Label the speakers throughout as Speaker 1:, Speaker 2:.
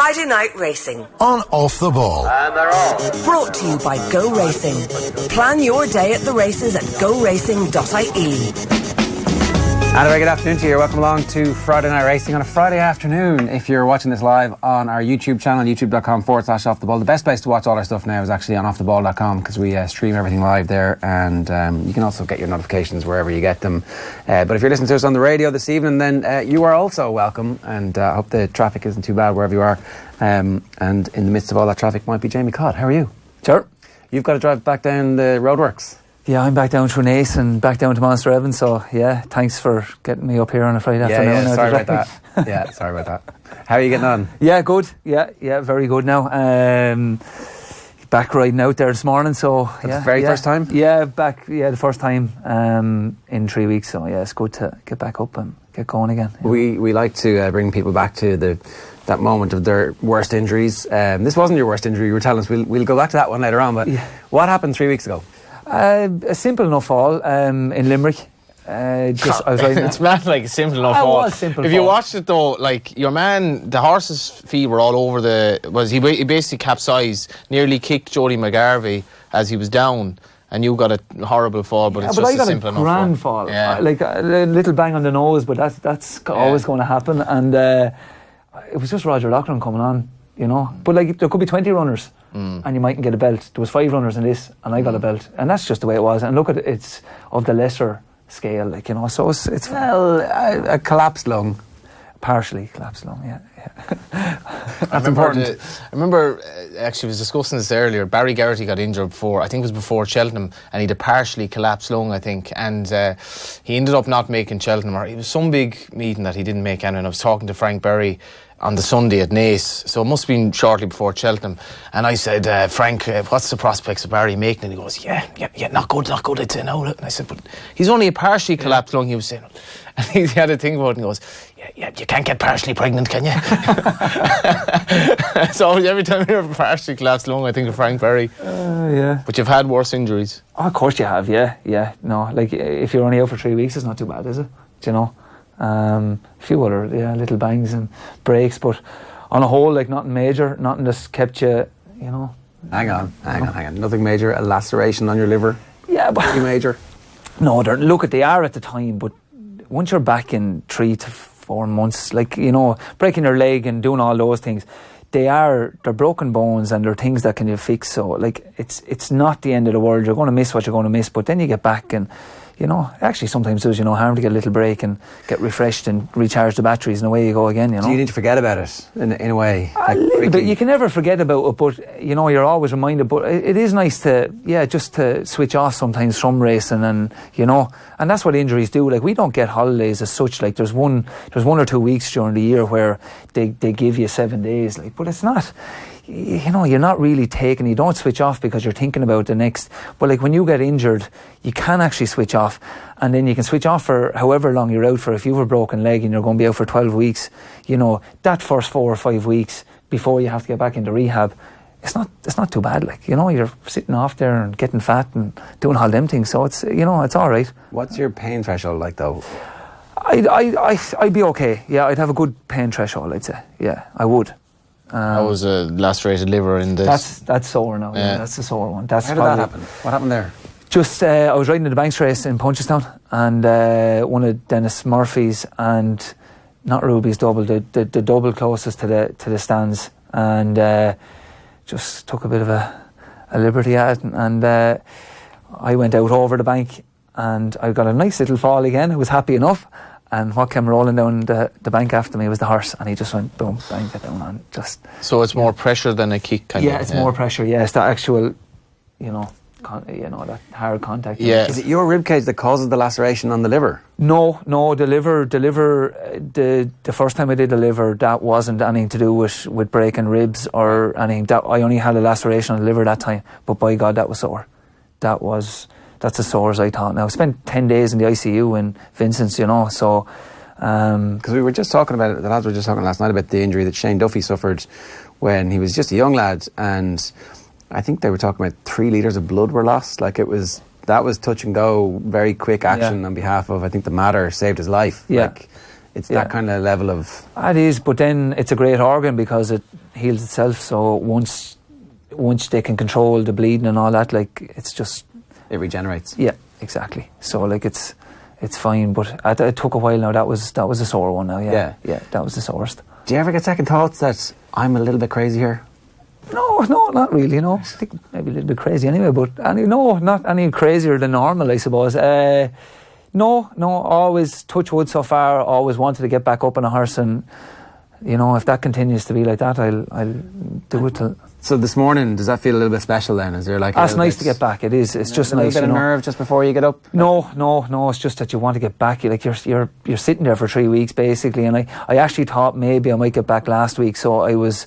Speaker 1: Friday Night Racing.
Speaker 2: On Off the Ball.
Speaker 3: And they're off.
Speaker 1: Brought to you by Go Racing. Plan your day at the races at goracing.ie.
Speaker 4: And a very good afternoon to you. Welcome along to Friday Night Racing on a Friday afternoon. If you're watching this live on our YouTube channel, youtube.com/Off the Ball. The best place to watch all our stuff now is actually on offtheball.com because we stream everything live there, and you can also get your notifications wherever you get them. But if you're listening to us on the radio this evening, then you are also welcome, and I hope the traffic isn't too bad wherever you are. And in the midst of all that traffic might be Jamie Codd. How are you?
Speaker 5: Sure.
Speaker 4: You've got to drive back down the roadworks.
Speaker 5: Yeah, I'm back down through Nace and back down to Monster Evans, so yeah, thanks for getting me up here on a Friday afternoon.
Speaker 4: Yeah, sorry about that. Yeah, sorry about that. How are you getting on?
Speaker 5: Yeah, good. Yeah, very good now. Back riding out there this morning, so
Speaker 4: That's the very first time?
Speaker 5: Yeah, the first time in 3 weeks, so yeah, it's good to get back up and get going again. Yeah.
Speaker 4: We like to bring people back to that moment of their worst injuries. This wasn't your worst injury, you were telling us. We'll go back to that one later on, but what happened 3 weeks ago?
Speaker 5: A simple enough fall in Limerick. I was riding
Speaker 6: it's not like a simple enough fall.
Speaker 5: Was simple
Speaker 6: if
Speaker 5: fall.
Speaker 6: You watched it though, like your man, the horse's feet were all over he basically capsized, nearly kicked Jody McGarvey as he was down, and you got a horrible fall, but it's just a simple enough fall.
Speaker 5: I got a grand fall.
Speaker 6: Yeah.
Speaker 5: Like a little bang on the nose, but that's always going to happen, and it was just Roger Loughran coming on, you know. But like there could be 20 runners. And you mightn't get a belt. There was 5 runners in this, and I got a belt, and that's just the way it was. And look at it, it's of the lesser scale, like, you know. So it's
Speaker 4: a collapsed lung,
Speaker 5: partially collapsed lung. Yeah.
Speaker 4: That's important.
Speaker 6: I remember actually was discussing this earlier. Barry Garrity got injured before Cheltenham, and he had a partially collapsed lung, I think, and he ended up not making Cheltenham, or it was some big meeting that he didn't make. And I was talking to Frank Berry on the Sunday at Nace, so it must have been shortly before Cheltenham, and I said, Frank, what's the prospects of Barry making it? And he goes, yeah, not good, I'd say no. And I said, but he's only a partially collapsed lung, he was saying. And he had a thing about it, and he goes, yeah, you can't get partially pregnant, can you? So every time I hear of a partially collapsed lung, I think of Frank Berry.
Speaker 5: Yeah.
Speaker 6: But you've had worse injuries.
Speaker 5: Oh, of course you have, yeah. No, like if you're only out for 3 weeks, it's not too bad, is it? Do you know? A few other little bangs and breaks, but on a whole, like nothing major, nothing that's kept you know.
Speaker 4: Hang on. Nothing major. A laceration on your liver.
Speaker 5: Yeah, but
Speaker 4: pretty major.
Speaker 5: No, they are at the time, but once you're back in 3 to 4 months, like, you know, breaking your leg and doing all those things, they're broken bones and they're things that can you fix. So like it's not the end of the world. You're going to miss what you're going to miss, but then you get back and, you know, actually sometimes does, you know, harm to get a little break and get refreshed and recharge the batteries, and away you go again, you know.
Speaker 4: Do you need to forget about it in a way?
Speaker 5: A little bit. You can never forget about it, but, you know, you're always reminded. But it is nice to, just to switch off sometimes from racing, and, you know, and that's what injuries do. Like, we don't get holidays as such. Like, there's 1 or 2 weeks during the year where they give you 7 days, like, but it's not. You know, you're not really taking, you don't switch off because you're thinking about the next, but like when you get injured, you can actually switch off, and then you can switch off for however long you're out for. If you have a broken leg and you're going to be out for 12 weeks, you know, that first 4 or 5 weeks before you have to get back into rehab, it's not too bad. Like, you know, you're sitting off there and getting fat and doing all them things, so it's, you know, it's all right.
Speaker 4: What's your pain threshold like though?
Speaker 5: I'd be okay. Yeah, I'd have a good pain threshold, I'd say. Yeah, I would.
Speaker 6: I was a lacerated liver in this.
Speaker 5: That's sore now. Yeah, that's the sore one.
Speaker 4: How did that happen? What happened there?
Speaker 5: Just I was riding in the Banks race in Punchestown, and one of Dennis Murphy's and not Ruby's double, the double closest to the stands, and just took a bit of a liberty at it, and I went out over the bank, and I got a nice little fall again. I was happy enough. And what came rolling down the bank after me was the horse, and he just went boom, bang, get down on just. So
Speaker 6: it's more pressure than a kick, kind of.
Speaker 5: Yeah, it's more pressure. Yeah, it's the actual, you know, that hard contact.
Speaker 6: Yeah.
Speaker 4: Is it your ribcage that causes the laceration on the liver?
Speaker 5: No, the liver. The first time I did the liver, that wasn't anything to do with breaking ribs or anything. That I only had a laceration on the liver that time, but by God, that was sore. That's as sore as I thought. Now, I spent 10 days in the ICU in Vincent's, you know, so.
Speaker 4: Because we were just talking about it, the lads were just talking last night about the injury that Shane Duffy suffered when he was just a young lad, and I think they were talking about 3 litres of blood were lost. Like, that was touch and go, very quick action on behalf of, I think the Mater saved his life.
Speaker 5: Yeah.
Speaker 4: Like, it's that kind of level of.
Speaker 5: It is, but then it's a great organ because heals itself. So once they can control the bleeding and all that, like, it's just...
Speaker 4: It regenerates.
Speaker 5: Yeah, exactly. So, like, it's fine, but it took a while now. That was a sore one now, yeah. Yeah, that was the sorest.
Speaker 4: Do you ever get second thoughts that I'm a little bit crazy here?
Speaker 5: No, not really, no. I think maybe a little bit crazy anyway, but not any crazier than normal, I suppose. No, always, touch wood so far, always wanted to get back up on a horse, and, you know, if that continues to be like that, I'll do it till...
Speaker 4: So this morning, does that feel a little bit special then? Is there like
Speaker 5: it's nice to get back, it is. It's just nice,
Speaker 4: a little bit of nerve just before you get up?
Speaker 5: No, it's just that you want to get back. You're sitting there for 3 weeks, basically, and I actually thought maybe I might get back last week, so I was,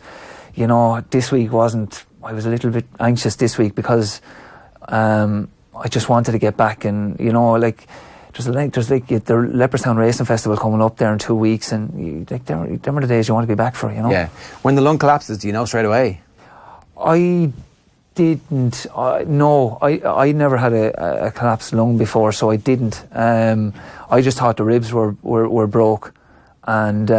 Speaker 5: you know, this week wasn't... I was a little bit anxious this week because I just wanted to get back, and, you know, like... There's the Leopardstown Racing Festival coming up there in 2 weeks, and them are the days you want to be back for, you know.
Speaker 4: Yeah. When the lung collapses, do you know straight away?
Speaker 5: I didn't. No, I never had a collapsed lung before, so I didn't. I just thought the ribs were broke, and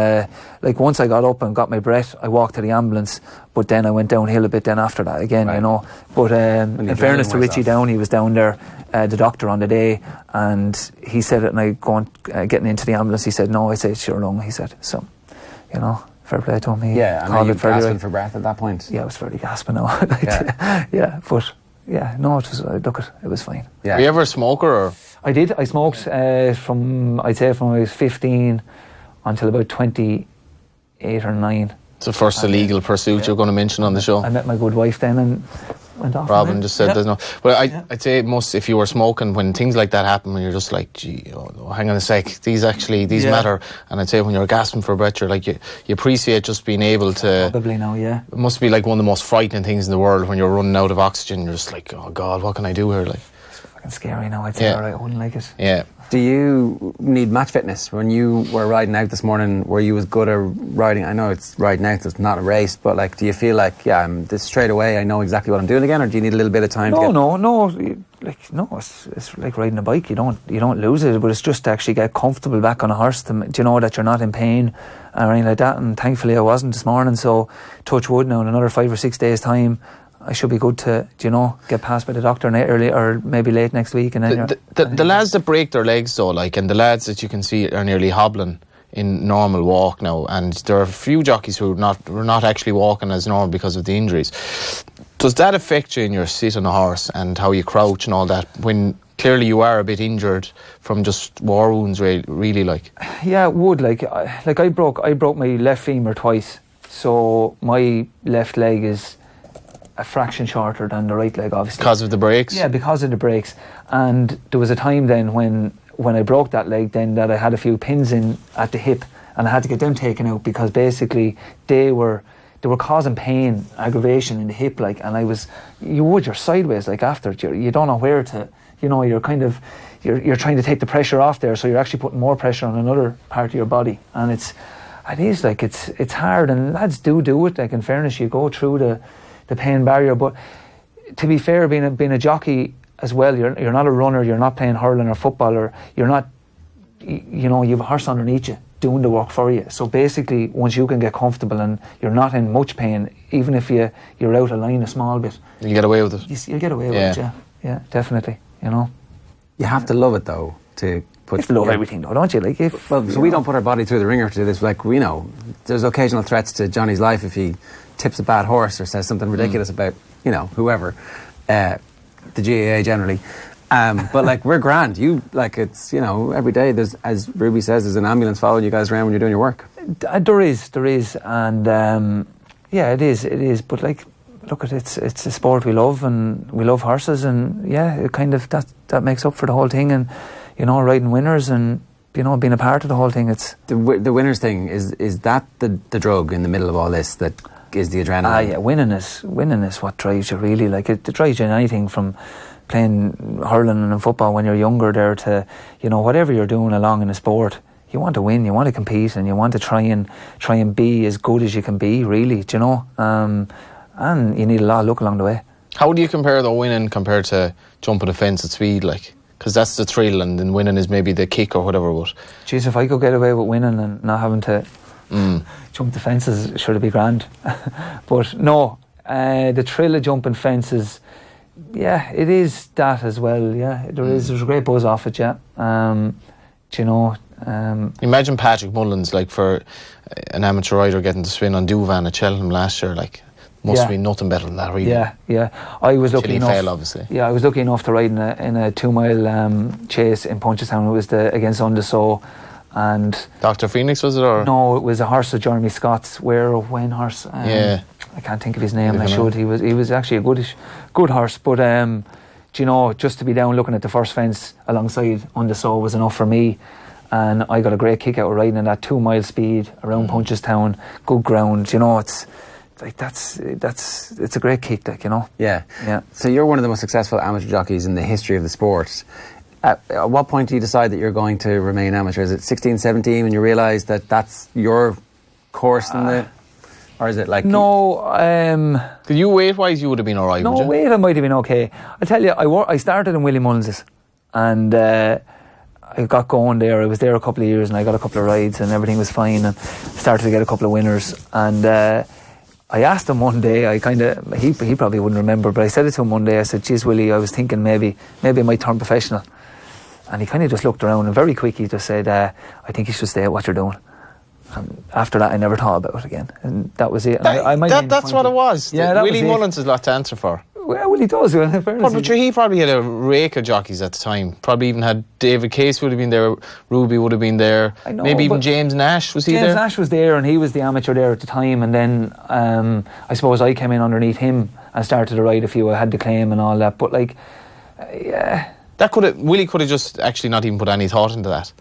Speaker 5: like once I got up and got my breath, I walked to the ambulance. But then I went downhill a bit. Then after that again, right. You know. But in fairness to Richie Down, he was down there, the doctor on the day, and he said it. And I getting into the ambulance, he said, "No," I said, "It's your lung." He said, "So, you know." Fair play to him.
Speaker 4: Yeah, and are you gasping for breath at that point?
Speaker 5: Yeah, I was fairly gasping now. But yeah, no, it was. It was fine.
Speaker 6: Yeah. Were you ever a smoker? Or?
Speaker 5: I did. I smoked from I was 15 until about 28 or 9.
Speaker 6: It's the first illegal pursuit you're going to mention on the show.
Speaker 5: I met my good wife then and went off.
Speaker 6: Robin just said there's no... Well, I'd say if you were smoking, when things like that happen, when you're just like, gee, hang on a sec, these matter. And I'd say when you're gasping for breath, you're like, you appreciate just being able to...
Speaker 5: Probably now, yeah.
Speaker 6: It must be like one of the most frightening things in the world when you're running out of oxygen. You're just like, oh God, what can I do here? Like,
Speaker 5: it's fucking scary now, I'd say. Alright, I wouldn't like it.
Speaker 6: Yeah.
Speaker 4: Do you need match fitness? When you were riding out this morning, were you as good at riding? I know it's riding out, it's not a race, but like, do you feel like, I'm this straight away, I know exactly what I'm doing again, or do you need a little bit of time to get...
Speaker 5: No, it's like riding a bike. You don't lose it, but it's just to actually get comfortable back on a horse. Do you know that you're not in pain or anything like that? And thankfully I wasn't this morning, so touch wood now in another 5 or 6 days' time, I should be good to, get passed by the doctor early or maybe late next week. And then
Speaker 6: the lads that break their legs though, like, and the lads that you can see are nearly hobbling in normal walk now, and there are a few jockeys who are not actually walking as normal because of the injuries. Does that affect you in your sit on a horse and how you crouch and all that, when clearly you are a bit injured from just war wounds, really like?
Speaker 5: Yeah, it would. Like I broke my left femur twice, so my left leg is a fraction shorter than the right leg, obviously.
Speaker 6: Because of the brakes?
Speaker 5: Yeah, because of the brakes. And there was a time then when I broke that leg then that I had a few pins in at the hip, and I had to get them taken out because basically they were causing pain, aggravation in the hip, like, and you're sideways, like, after it. You don't know where to, you're kind of, you're trying to take the pressure off there, so you're actually putting more pressure on another part of your body, and it's hard, and lads do it, like, in fairness, you go through the pain barrier, but to be fair, being a jockey as well, you're not a runner, you're not playing hurling or football, or you're not, you have a horse underneath you doing the work for you. So basically, once you can get comfortable and you're not in much pain, even if you're out of line a small bit,
Speaker 6: you get away with it.
Speaker 5: You'll get away with it, yeah, definitely.
Speaker 4: You have to love it though to put.
Speaker 5: You have to love everything though, don't you? Like,
Speaker 4: so we don't put our body through the ringer to do this. Like, we know there's occasional threats to Johnny's life if he tips a bad horse or says something ridiculous about whoever, the GAA generally. But like, we're grand. It's every day there's, as Ruby says, there's an ambulance following you guys around when you're doing your work.
Speaker 5: There is, and it is. But like, look, it's a sport we love, and we love horses, and it kind of that makes up for the whole thing, and riding winners and being a part of the whole thing. It's
Speaker 4: the winners thing. Is that the drug in the middle of all this that is the adrenaline? Winning
Speaker 5: is what drives you, really. Like, it drives you in anything from playing hurling and football when you're younger there to whatever you're doing along in a sport. You want to win, you want to compete, and you want to try and be as good as you can be, really. And you need a lot of luck along the way.
Speaker 6: How do you compare the winning compared to jumping a fence at speed, like? Because that's the thrill, and then winning is maybe the kick or whatever. But
Speaker 5: jeez, if I could get away with winning and not having to Jump the fences should be grand. But no, the thrill of jumping fences, yeah, it is that as well. Yeah, there's a great buzz off it. Yeah, you know.
Speaker 6: Imagine Patrick Mullins, like, for an amateur rider getting to spin on Duvan at Cheltenham last year, like, must be nothing better than that, really.
Speaker 5: Yeah. I was lucky enough.
Speaker 6: Fail, obviously.
Speaker 5: Yeah, I was lucky enough to ride in a 2 mile chase in Punchestown. It was against Undersaw, and
Speaker 6: Dr. Phoenix, was it, or?
Speaker 5: No, it was a horse of Jeremy Scott's. When horse? I can't think of his name. I should. He was actually a good horse, but do you know, just to be down looking at the first fence alongside Undersaw was enough for me. And I got a great kick out of riding in that 2 mile speed around Punchestown, good ground. You know, it's like it's a great kick, like, you know.
Speaker 4: Yeah. So you're one of the most successful amateur jockeys in the history of the sport. At what point do you decide that you're going to remain amateur? Is it 16, 17 when you realise that that's your course in the... Or is it like...
Speaker 5: No,
Speaker 6: Did you weight-wise, you would have been all right, would you?
Speaker 5: Weight I might have been okay. I tell you, I started in Willie Mullins's, and I got going there. I was there a couple of years and I got a couple of rides and everything was fine, and started to get a couple of winners. And I asked him one day, he probably wouldn't remember, but I said it to him one day. I said, geez, Willie, I was thinking maybe I might turn professional. And he kind of just looked around and very quick he just said, I think you should stay at what you're doing. And after that I never thought about it again, and that was it.
Speaker 6: That's what it was.
Speaker 5: Yeah,
Speaker 6: Willie Mullins has a lot to answer for.
Speaker 5: Well, he does.
Speaker 6: But he probably had a rake of jockeys at the time. Probably even had David Case would have been there, Ruby would have been there. I know, maybe even James Nash, was he there?
Speaker 5: James Nash was there, and he was the amateur there at the time. And then I suppose I came in underneath him and started to ride a few. I had the claim and all that. But yeah,
Speaker 6: Willie could have just actually not even put any thought into that.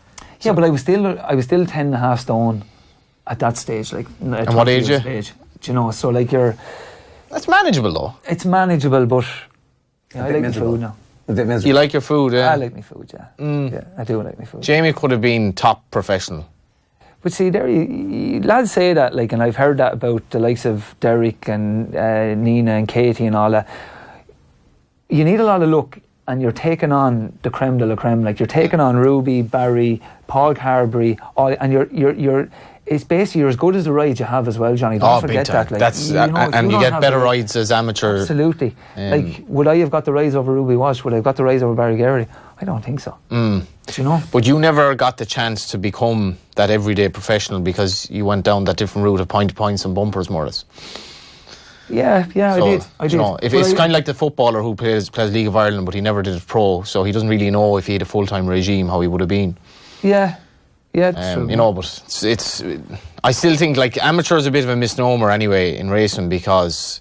Speaker 5: Yeah, but I was still 10.5 stone at that stage. Like,
Speaker 6: and what age?
Speaker 5: Do you know? So you're.
Speaker 6: That's manageable, though.
Speaker 5: It's manageable, but I like my food now.
Speaker 4: A bit miserable.
Speaker 6: You like your food, yeah?
Speaker 5: I like my food, yeah. Yeah, I do like my food.
Speaker 6: Jamie could have been top professional.
Speaker 5: But see, there, lads say that, and I've heard that about the likes of Derek and Nina and Katie and all that. You need a lot of luck, and you're taking on the creme de la creme. You're taking on Ruby, Barry, Paul Carberry, and you're it's basically you're as good as the rides you have as well, Johnny. Don't forget that.
Speaker 6: And you get better rides as amateur.
Speaker 5: Absolutely. Would I have got the rides over Ruby Walsh? Would I have got the rides over Barry Geraghty? I don't think so. Do you know? But
Speaker 6: you never got the chance to become that everyday professional because you went down that different route of point-to-points and bumpers, more or less.
Speaker 5: Yeah, so, I did.
Speaker 6: You know, it's kind of like the footballer who plays League of Ireland, but he never did it pro, so he doesn't really know if he had a full-time regime how he would have been.
Speaker 5: Yeah. Yeah,
Speaker 6: you know, but it's. I still think amateur is a bit of a misnomer anyway in racing because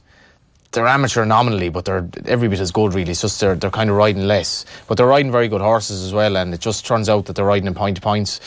Speaker 6: they're amateur nominally, but they're every bit as good really. It's just they're kind of riding less, but they're riding very good horses as well, and it just turns out that they're riding in point to points,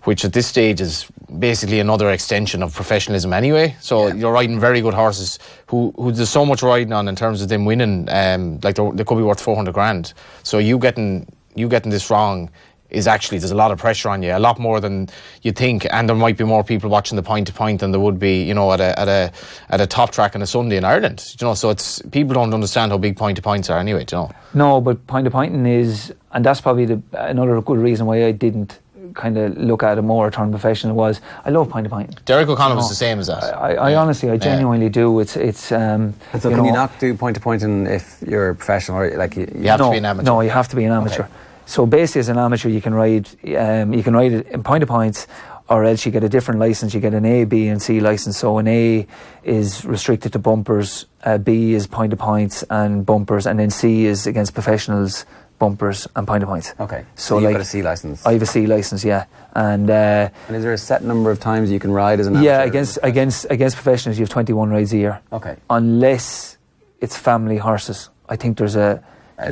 Speaker 6: which at this stage is basically another extension of professionalism anyway. So you're riding very good horses who there's so much riding on in terms of them winning. They could be worth 400 grand. So you getting this wrong is actually, there's a lot of pressure on you, a lot more than you think, and there might be more people watching the point to point than there would be, you know, at a top track on a Sunday in Ireland. You know, so it's people don't understand how big point to points are anyway. You know.
Speaker 5: No, but point to pointing is, and that's probably another good reason why I didn't kind of look at it more, turn professional, was I love point to point.
Speaker 6: Derek O'Connor was the same as that.
Speaker 5: I honestly, I genuinely do. It's
Speaker 4: and so can you not do point to pointing if you're a professional, or you have
Speaker 6: to be an amateur?
Speaker 5: No, you have to be an amateur. Okay. So basically, as an amateur, you can ride it in point to points, or else you get a different license. You get an A, B, and C license. So an A is restricted to bumpers, B is point to points and bumpers, and then C is against professionals, bumpers, and point to points.
Speaker 4: Okay. So you've got a C license.
Speaker 5: I have a C license, yeah. And
Speaker 4: is there a set number of times you can ride as an amateur?
Speaker 5: Yeah, against professionals, you have 21 rides a year.
Speaker 4: Okay.
Speaker 5: Unless it's family horses, I think there's a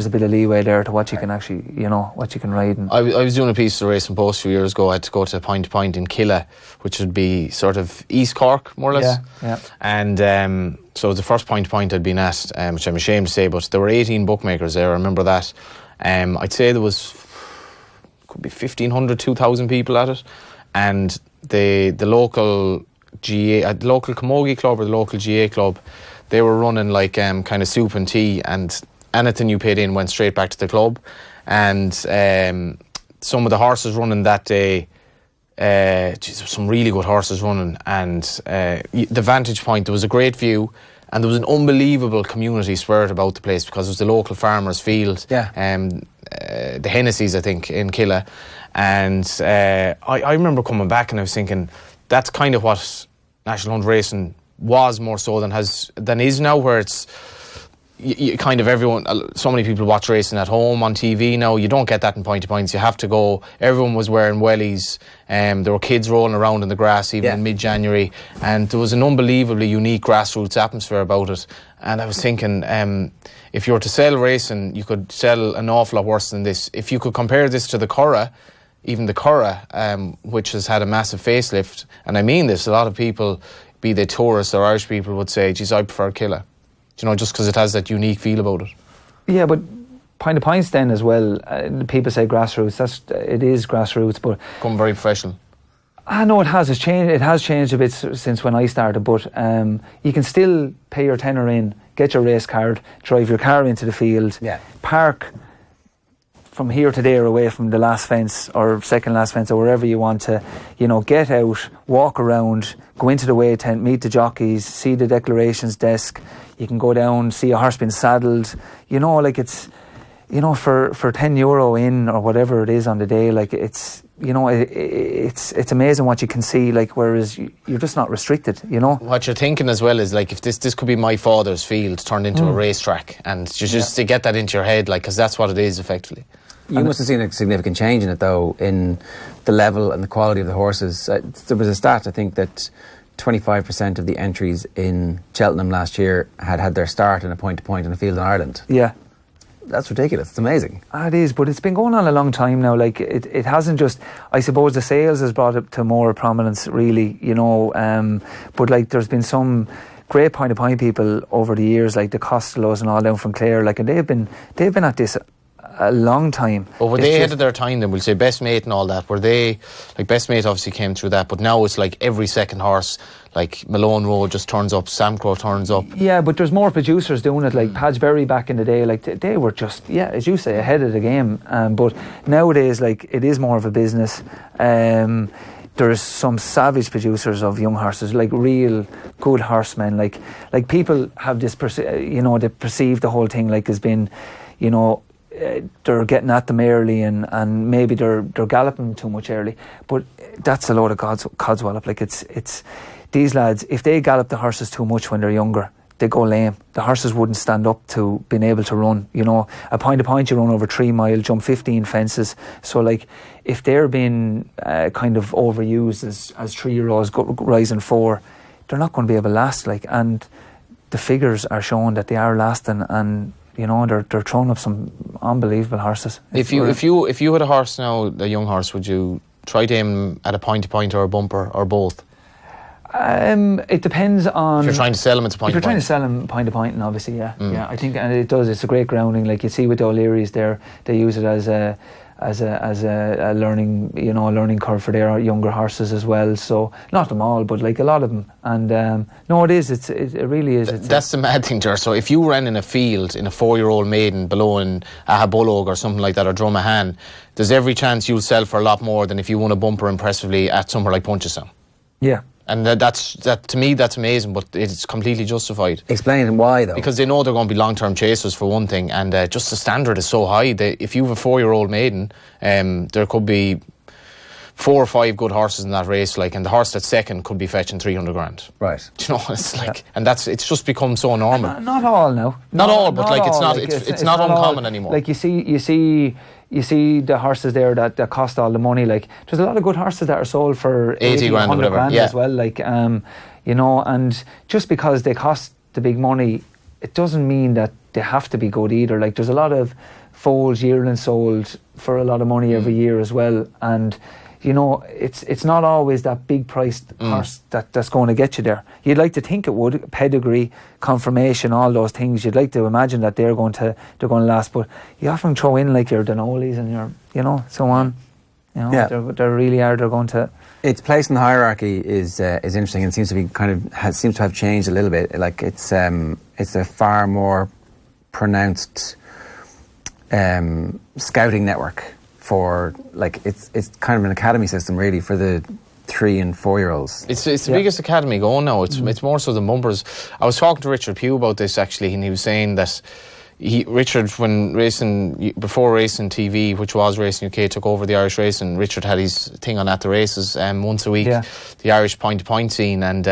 Speaker 5: bit of leeway there to what you can actually, what you can ride. And
Speaker 6: I was doing a piece of Racing Post a few years ago. I had to go to point in Killa, which would be sort of East Cork, more or less.
Speaker 5: Yeah.
Speaker 6: And so it was the first point I'd been at, which I'm ashamed to say, but there were 18 bookmakers there. I remember that. I'd say there could be 1,500, 2,000 people at it, and the local GA, the local Camogie club or the local GA club, they were running kind of soup and tea, and anything you paid in went straight back to the club. And some of the horses running that day, some really good horses running, and the vantage point, there was a great view, and there was an unbelievable community spirit about the place because it was the local farmers' field. The Hennessy's, I think, in Killa. And I remember coming back and I was thinking, that's kind of what National Hunt Racing was more so than is now, where it's kind of everyone, so many people watch racing at home on TV now. You don't get that in point-to-points. You have to go. Everyone was wearing wellies. There were kids rolling around in the grass even in mid-January, and there was an unbelievably unique grassroots atmosphere about it. And I was thinking, if you were to sell racing, you could sell an awful lot worse than this. If you could compare this to the Curragh, even the Curragh, which has had a massive facelift, and I mean this, a lot of people, be they tourists or Irish people, would say, geez, I prefer Killa. You know, just because it has that unique feel about it. Yeah,
Speaker 5: but Point of Pints then as well, people say grassroots. It is grassroots, but
Speaker 6: become very professional.
Speaker 5: I know it has. It's changed. It has changed a bit since when I started. But you can still pay your tenner in, get your race card, drive your car into the field, park from here to there away from the last fence or second last fence or wherever you want to, you know, get out, walk around, go into the weigh tent, meet the jockeys, see the declarations desk. You can go down, see a horse being saddled. You know, like it's, you know, for €10 in or whatever it is on the day, like it's, you know, it's amazing what you can see, like, whereas you're just not restricted, you know.
Speaker 6: What you're thinking as well is, like, if this could be my father's field turned into a racetrack, and just to get that into your head, like, because that's what it is effectively.
Speaker 4: You must have seen a significant change in it, though, in the level and the quality of the horses. There was a stat, I think, that 25% of the entries in Cheltenham last year had their start in a point-to-point in a field in Ireland.
Speaker 5: Yeah.
Speaker 4: That's ridiculous. It's amazing.
Speaker 5: It is, but it's been going on a long time now. Like, it hasn't just... I suppose the sales has brought it to more prominence, really, you know. But, like, there's been some great point-to-point people over the years, like the Costellos and all down from Clare, like, and they've been at this a long time.
Speaker 6: But were they ahead of their time then? We'll say Best Mate and all that. Were they, like, Best Mate obviously came through that, but now it's like every second horse, like Malone Road just turns up, Sam Crow turns up.
Speaker 5: Yeah, but there's more producers doing it, like Padgeberry back in the day, like they were just, as you say, ahead of the game. But nowadays, like, it is more of a business. There's some savage producers of young horses, like real good horsemen. Like people have this, you know, they perceive the whole thing like as being, you know, they're getting at them early and maybe they're galloping too much early, but that's a load of codswallop. Like it's these lads, if they gallop the horses too much when they're younger, they go lame. The horses wouldn't stand up to being able to run. You know, a point to point, you run over 3 mile, jump 15 fences. So, like, if they're being kind of overused as 3-year-olds rising 4, they're not going to be able to last. Like, and the figures are showing that they are lasting, and you know, they're throwing up some unbelievable horses.
Speaker 6: If you had a horse now, a young horse, would you try to aim at a point-to-point or a bumper or both?
Speaker 5: It depends on...
Speaker 6: If you're trying to sell them, it's a point-to-point.
Speaker 5: If you're trying to sell them point-to-point, and obviously, yeah, I think, and it does. It's a great grounding. Like you see with the O'Learys there, they use it as a learning, you know, a learning curve for their younger horses as well. So not them all, but like a lot of them. And no, it is. It really is.
Speaker 6: That's the mad thing, Ger. So if you ran in a field in a 4-year-old maiden below in Ahabullog or something like that, or Drumahan, there's every chance you'll sell for a lot more than if you won a bumper impressively at somewhere like Punchestown.
Speaker 5: Yeah.
Speaker 6: And that to me, that's amazing, but it's completely justified.
Speaker 4: Explain why, though.
Speaker 6: Because they know they're going to be long-term chasers for one thing, and just the standard is so high. If you have a 4-year-old maiden, there could be 4 or 5 good horses in that race, like, and the horse that's second could be fetching 300 grand.
Speaker 4: Right.
Speaker 6: Do you know, it's like, and it's just become so normal.
Speaker 5: Not all now.
Speaker 6: Not all, but like it's not.
Speaker 5: Like,
Speaker 6: it's not uncommon
Speaker 5: all,
Speaker 6: anymore.
Speaker 5: Like you see the horses there that cost all the money. Like, there's a lot of good horses that are sold for
Speaker 6: 80 grand or
Speaker 5: 100
Speaker 6: whatever,
Speaker 5: grand as well. Like, you know, and just because they cost the big money, it doesn't mean that they have to be good either. Like, there's a lot of foals, yearlings sold for a lot of money every year as well, and you know, it's not always that big priced horse that's going to get you there. You'd like to think it would, pedigree, confirmation, all those things. You'd like to imagine that they're going to last, but you often throw in like your Denolis and your, you know, so on. You know, they really are. They're going to.
Speaker 4: Its place in the hierarchy is interesting, and seems to be seems to have changed a little bit. Like it's a far more pronounced scouting network for, like, it's kind of an academy system really for the 3 and 4 year olds.
Speaker 6: It's the biggest academy going now. It's more so than bumpers. I was talking to Richard Pugh about this actually, and he was saying that Richard, when before Racing TV, which was Racing UK, took over the Irish racing, Richard had his thing on At the Races once a week, the Irish point-to-point scene, and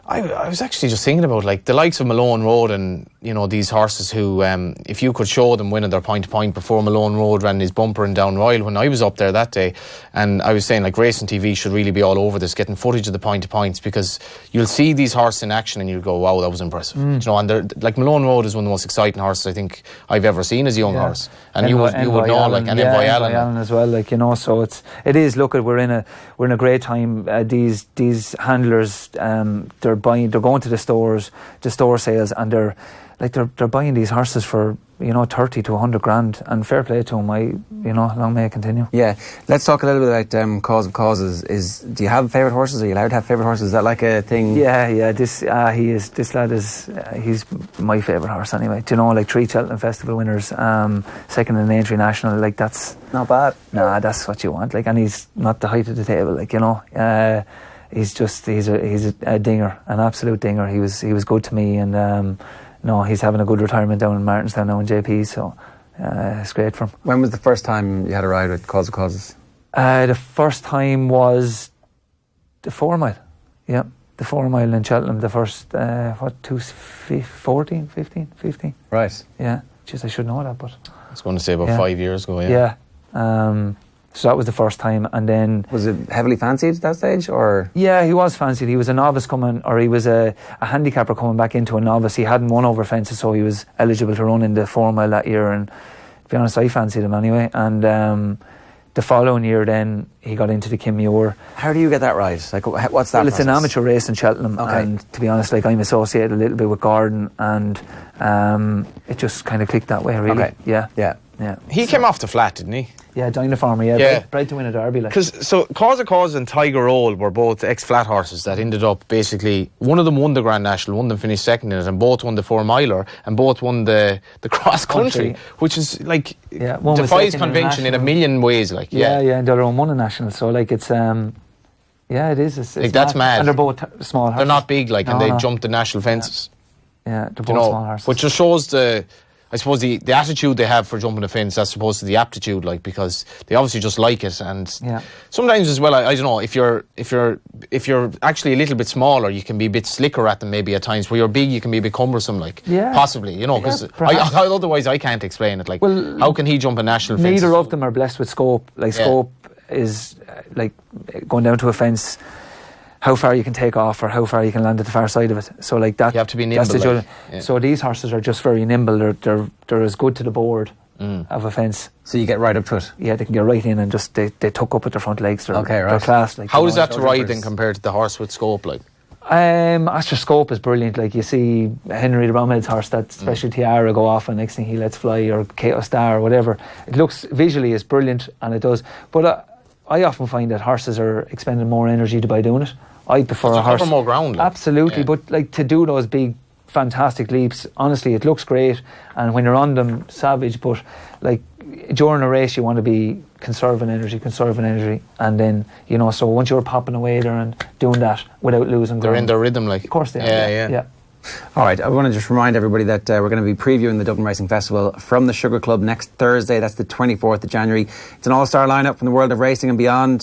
Speaker 6: I was actually just thinking about, like, the likes of Malone Road and, you know, these horses who, if you could show them winning their point-to-point before Malone Road ran his bumper and down Royal when I was up there that day, and I was saying, like, Racing TV should really be all over this, getting footage of the point-to-points, because you'll see these horses in action and you'll go, wow, that was impressive. You know, and like, Malone Road is one of the most exciting horses I think I've ever seen as a young horse. And you would know, like, and Envoy Allen
Speaker 5: as well, like, you know, so it is, look, we're in a great time. These handlers, they're going to the stores, the store sales, and they're buying these horses for, you know, 30 to 100 grand, and fair play to them. Long may it continue.
Speaker 4: Yeah, let's talk a little bit about Cause of Causes. Do you have favourite horses? Are you allowed to have favourite horses? Is that like a thing?
Speaker 5: Yeah. This lad is he's my favourite horse anyway. Do you know, like 3 Cheltenham Festival winners, second in the Aintree National. Like, that's
Speaker 4: not bad.
Speaker 5: Nah, that's what you want. Like, and he's not the height of the table. Like, you know. He's a dinger, an absolute dinger. He was good to me, and he's having a good retirement down in Martinstown now in JP, so it's great for him.
Speaker 4: When was the first time you had a ride with Cause of Causes?
Speaker 5: The first time was the 4 mile. Yeah, the 4 mile in Cheltenham. The first 15.
Speaker 4: Right.
Speaker 5: Yeah, just I should know that, but
Speaker 6: I was going to say about 5 years ago.
Speaker 5: Yeah. So that was the first time, and then...
Speaker 4: Was it heavily fancied at that stage, or...?
Speaker 5: Yeah, he was fancied. He was a novice he was a handicapper coming back into a novice. He hadn't won over fences, so he was eligible to run in the 4 mile that year, and to be honest, I fancied him anyway. And the following year then, he got into the Kim Muir.
Speaker 4: How do you get that right? Like, what's that
Speaker 5: It's an amateur race in Cheltenham, and to be honest, like, I'm associated a little bit with Gordon, and it just kind of clicked that way, really.
Speaker 4: Okay.
Speaker 5: Yeah.
Speaker 6: He came off the flat, didn't he?
Speaker 5: Yeah, Dynafarmer, bred to win a derby.
Speaker 6: Because Cause of Cause and Tiger Roll were both ex-flat horses that ended up basically, one of them won the Grand National, one of them finished second in it, and both won the 4 miler, and both won the cross country, which is like, defies convention in a million ways. Like,
Speaker 5: and the other one won a national, so like it's it is. It's
Speaker 6: like, that's mad.
Speaker 5: And they're both small horses.
Speaker 6: They're not big, like, and they jumped the national fences.
Speaker 5: Yeah, they're both small horses.
Speaker 6: Which just shows I suppose the attitude they have for jumping a fence as opposed to the aptitude, like, because they obviously just like it, and sometimes as well, I don't know, if you're actually a little bit smaller, you can be a bit slicker at them maybe at times. Where you're big, you can be a bit cumbersome, like, possibly, you know, because otherwise I can't explain it. Like, how can he jump a national fence?
Speaker 5: Neither of them are blessed with scope. Like, scope is like going down to a fence, how far you can take off or how far you can land at the far side of it. So, like, that,
Speaker 6: you have to be nimble.
Speaker 5: So these horses are just very nimble. They're as good to the board of a fence.
Speaker 4: So you get right up to it.
Speaker 5: Yeah, they can get right in and just they tuck up with their front legs. They're class. Like,
Speaker 6: how is that to ride then compared to the horse with scope? Like,
Speaker 5: Astra Scope is brilliant. Like, you see Henry the Bromhead's horse, that special Tiara, go off, and next thing he lets fly, or Kato Star or whatever. It looks visually is brilliant, and it does. But I often find that horses are expending more energy by doing it. I prefer a horse.
Speaker 6: Cover more ground. Like.
Speaker 5: Absolutely, but like, to do those big, fantastic leaps, honestly, it looks great, and when you're on them, savage. But like, during a race, you want to be conserving energy, and then, you know, so once you're popping away there and doing that without losing ground,
Speaker 6: they're in their rhythm, like.
Speaker 5: Of course they are. Yeah.
Speaker 4: All right, I want to just remind everybody that we're going to be previewing the Dublin Racing Festival from the Sugar Club next Thursday. That's the 24th of January. It's an all-star lineup from the world of racing and beyond.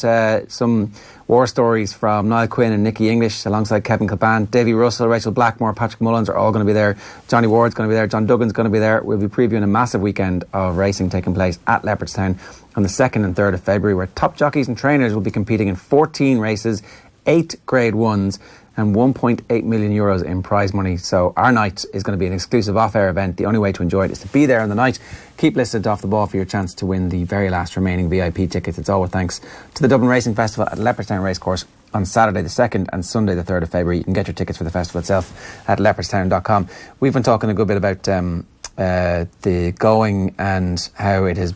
Speaker 4: Some war stories from Niall Quinn and Nicky English alongside Kevin Kilban. Davy Russell, Rachel Blackmore, Patrick Mullins are all going to be there. Johnny Ward's going to be there. John Duggan's going to be there. We'll be previewing a massive weekend of racing taking place at Leopardstown on the 2nd and 3rd of February, where top jockeys and trainers will be competing in 14 races, 8 Grade 1s, and €1.8 million in prize money. So our night is going to be an exclusive off-air event. The only way to enjoy it is to be there on the night. Keep listed off the ball for your chance to win the very last remaining VIP tickets. It's all with thanks to the Dublin Racing Festival at Leopardstown Racecourse on Saturday the 2nd and Sunday the 3rd of February. You can get your tickets for the festival itself at leopardstown.com. We've been talking a good bit about the going and how it is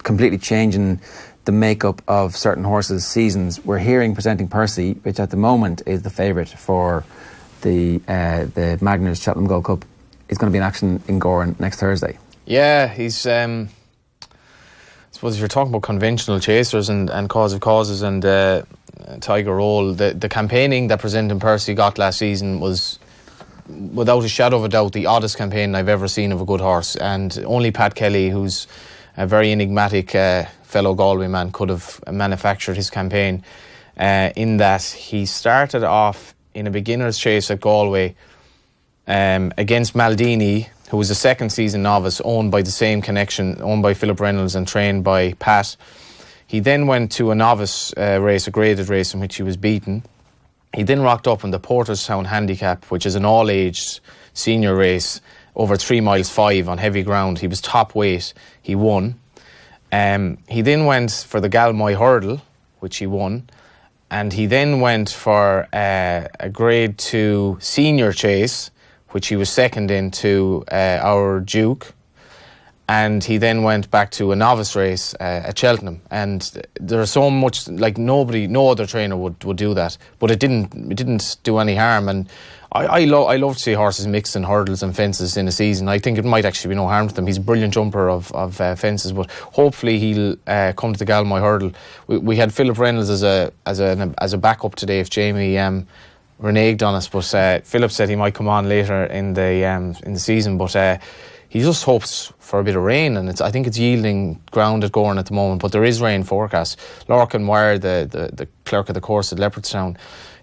Speaker 4: completely changing the makeup of certain horses' seasons. We're hearing Presenting Percy, which at the moment is the favourite for the Magners Cheltenham Gold Cup, is going to be in action in Goran next Thursday.
Speaker 6: Yeah, he's suppose if you're talking about conventional chasers and cause of causes and Tiger Roll, the campaigning that Presenting Percy got last season was, without a shadow of a doubt, the oddest campaign I've ever seen of a good horse. And only Pat Kelly, who's a very enigmatic fellow Galway man, could have manufactured his campaign in that he started off in a beginner's chase at Galway against Maldini, who was a second season novice, owned by the same connection, owned by Philip Reynolds and trained by Pat. He then went to a novice race, a graded race, in which he was beaten. He then rocked up in the Porterstown Handicap, which is an all-age senior race, over 3 miles 5 on heavy ground. He was top weight. He won. He then went for the Galmoy Hurdle, which he won. And he then went for a grade 2 senior chase, which he was second in to our Duke. And he then went back to a novice race at Cheltenham. And there's so much, like no other trainer would do that. But it didn't do any harm. And I love to see horses mixed in hurdles and fences in a season. I think it might actually be no harm to them. He's a brilliant jumper of fences, but hopefully he'll come to the Galmoy Hurdle. We had Philip Reynolds as a backup today if Jamie reneged on us, but Philip said he might come on later in the season, but he just hopes for a bit of rain, and I think it's yielding ground at Gorn at the moment, but there is rain forecast. Lorcan Wire, the clerk of the course at Leopardstown,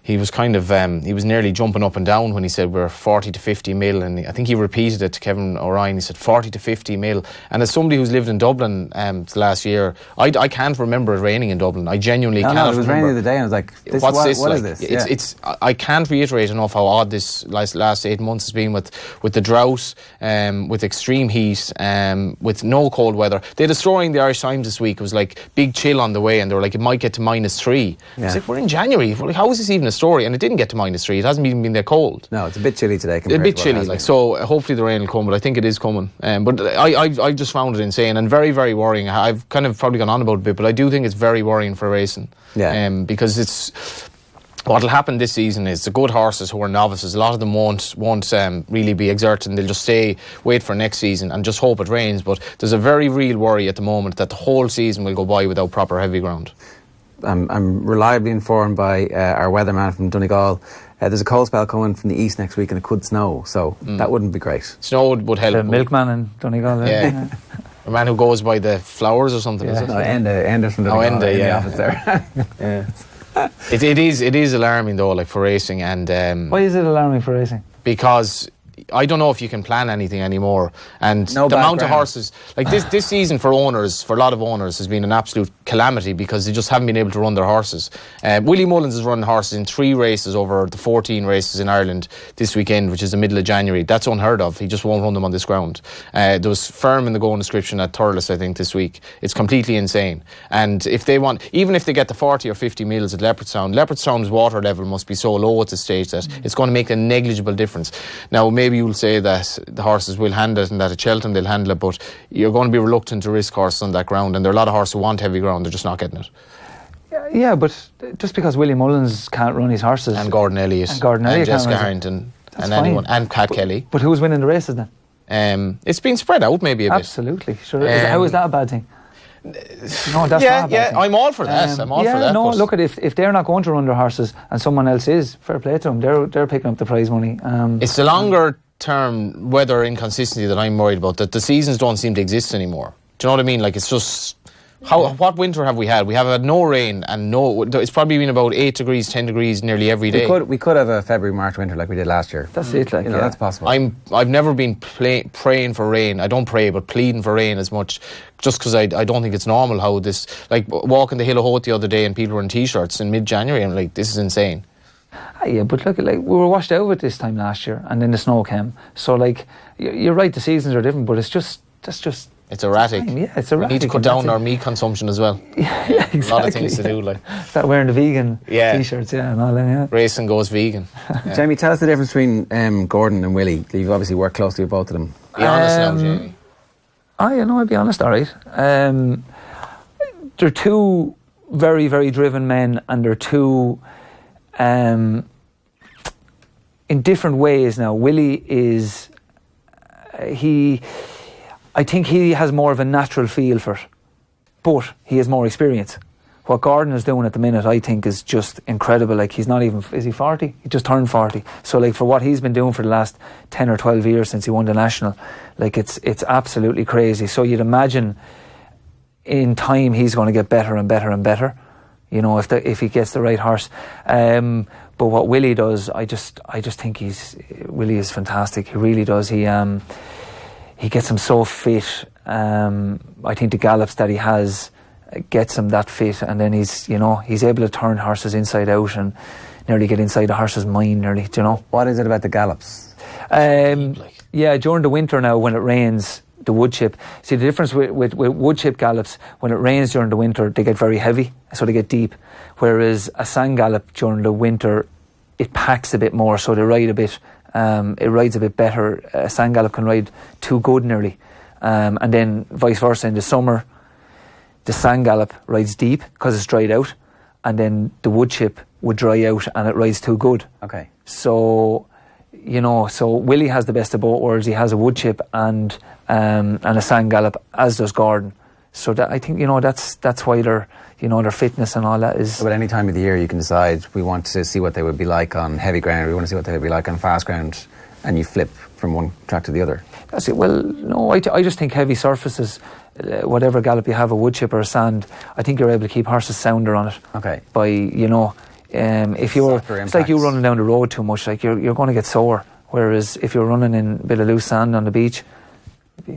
Speaker 6: he was he was nearly jumping up and down when he said we're 40 to 50 mil, and I think he repeated it to Kevin O'Ryan. He said 40 to 50 mil. And as somebody who's lived in Dublin last year, I can't remember it raining in Dublin. I genuinely cannot remember.
Speaker 4: It was raining the other day and I was like, what is this? I can't reiterate enough how odd this last 8 months has been with the drought, with extreme heat, with no cold weather. They had a story in the Irish Times this week. It was like big chill on the way, and they were like, it might get to -3. Yeah.
Speaker 6: It's like, we're in January. How is this even a story? And it didn't get to -3. It hasn't even been that cold.
Speaker 4: No, it's a bit chilly today.
Speaker 6: A bit chilly, so hopefully the rain will come, but I think it is coming. But I just found it insane and very, very worrying. I've kind of probably gone on about it a bit, but I do think it's very worrying for racing.
Speaker 4: Yeah.
Speaker 6: Because it's what'll happen this season is the good horses who are novices, a lot of them won't really be exerting. They'll just wait for next season and just hope it rains. But there's a very real worry at the moment that the whole season will go by without proper heavy ground.
Speaker 4: I'm reliably informed by our weatherman from Donegal. There's a cold spell coming from the east next week and it could snow, so that wouldn't be great.
Speaker 6: Snow would help.
Speaker 5: The milkman in Donegal.
Speaker 6: Yeah. A man who goes by the flowers or something, is it?
Speaker 4: No, Enda from Donegal.
Speaker 6: Enda,
Speaker 4: in the office there.
Speaker 6: Yeah. It is alarming though, like for racing, and
Speaker 5: why is it alarming for racing?
Speaker 6: Because I don't know if you can plan anything anymore, and the amount of horses like this season for owners, for a lot of owners, has been an absolute calamity because they just haven't been able to run their horses. Willie Mullins has run horses in 3 races over the 14 races in Ireland this weekend, which is the middle of January. That's unheard of. He just won't run them on this ground. There was firm in the going description at Turles, I think, this week. It's completely insane. And if they want, even if they get the 40 or 50 mils at Leopardstown's water level must be so low at this stage that it's going to make a negligible difference. Now, maybe you'll say that the horses will handle it and that at Cheltenham they'll handle it, but you're going to be reluctant to risk horses on that ground, and there are a lot of horses who want heavy ground, they're just not getting it.
Speaker 5: Yeah, but just because Willie Mullins can't run his horses,
Speaker 6: and Gordon Elliott and Jessica Harrington and anyone, and Pat Kelly.
Speaker 5: But who's winning the races then?
Speaker 6: It's been spread out maybe a bit.
Speaker 5: Absolutely, sure. How is that a bad thing? No, that's not a bad thing.
Speaker 6: I'm all for that. I'm all for that.
Speaker 5: No, look at if they're not going to run their horses and someone else is, fair play to them. They're picking up the prize money.
Speaker 6: It's the longer term weather inconsistency that I'm worried about. That the seasons don't seem to exist anymore. Do you know what I mean? Like, it's just what winter have we had? We have had no rain and it's probably been about 8 degrees, 10 degrees nearly every day.
Speaker 4: We could have a February, March winter like we did last year.
Speaker 5: That's it, like,
Speaker 4: that's possible.
Speaker 6: I've never been praying for rain. I don't pray, but pleading for rain as much, just because I don't think it's normal how this, like walking the Hill of Hope the other day and people were in t-shirts in mid-January. I'm like, this is insane.
Speaker 5: Yeah, but look, like, we were washed out with this time last year, and then the snow came. So, like, you're right, the seasons are different, but it's just
Speaker 6: it's erratic.
Speaker 5: Yeah, it's erratic.
Speaker 6: We need to cut down our meat consumption as well.
Speaker 5: Yeah, exactly.
Speaker 6: A lot of things to do, like
Speaker 5: start wearing the vegan t-shirts, and all that. Yeah.
Speaker 6: Racing goes vegan.
Speaker 4: Yeah. Jamie, tell us the difference between Gordon and Willie. You've obviously worked closely with both of them.
Speaker 6: Be honest now, Jamie.
Speaker 5: I'll be honest. All right. They're two very, very driven men, and they're two. In different ways now. Willie is I think he has more of a natural feel for it. but he has more experience. What Gordon is doing at the minute, I think, is just incredible. Like, he's not even, is he 40? He just turned 40. So, like, for what he's been doing for the last 10 or 12 years since he won the National, like, it's absolutely crazy. So you'd imagine in time he's going to get better and better and better, you know, if he gets the right horse. But what Willie does, I just think Willie is fantastic. He really does. He gets him so fit. I think the gallops that he has gets him that fit, and then he's able to turn horses inside out and nearly get inside the horse's mind nearly, do you know.
Speaker 4: What is it about the gallops?
Speaker 5: Yeah, during the winter now when it rains, the wood chip, see the difference with wood chip gallops, when it rains during the winter they get very heavy, so they get deep, whereas a sand gallop during the winter, it packs a bit more, so they ride a bit, it rides a bit better. A sand gallop can ride too good nearly, and then vice versa in the summer. The sand gallop rides deep because it's dried out, and then the wood chip would dry out and it rides too good.
Speaker 4: Okay.
Speaker 5: So, you know, so Willie has the best of both worlds. He has a wood chip and a sand gallop, as does Gordon. So that, I think, you know, that's why their fitness and all that is.
Speaker 4: So at any time of the year you can decide we want to see what they would be like on heavy ground, we want to see what they would be like on fast ground, and you flip from one track to the other. That's
Speaker 5: it. Well, no, I just think heavy surfaces, whatever gallop you have, a wood chip or a sand, I think you're able to keep horses sounder on it.
Speaker 4: Okay.
Speaker 5: By, you know, if you're, it's like you running down the road too much, like you're going to get sore. Whereas if you're running in a bit of loose sand on the beach.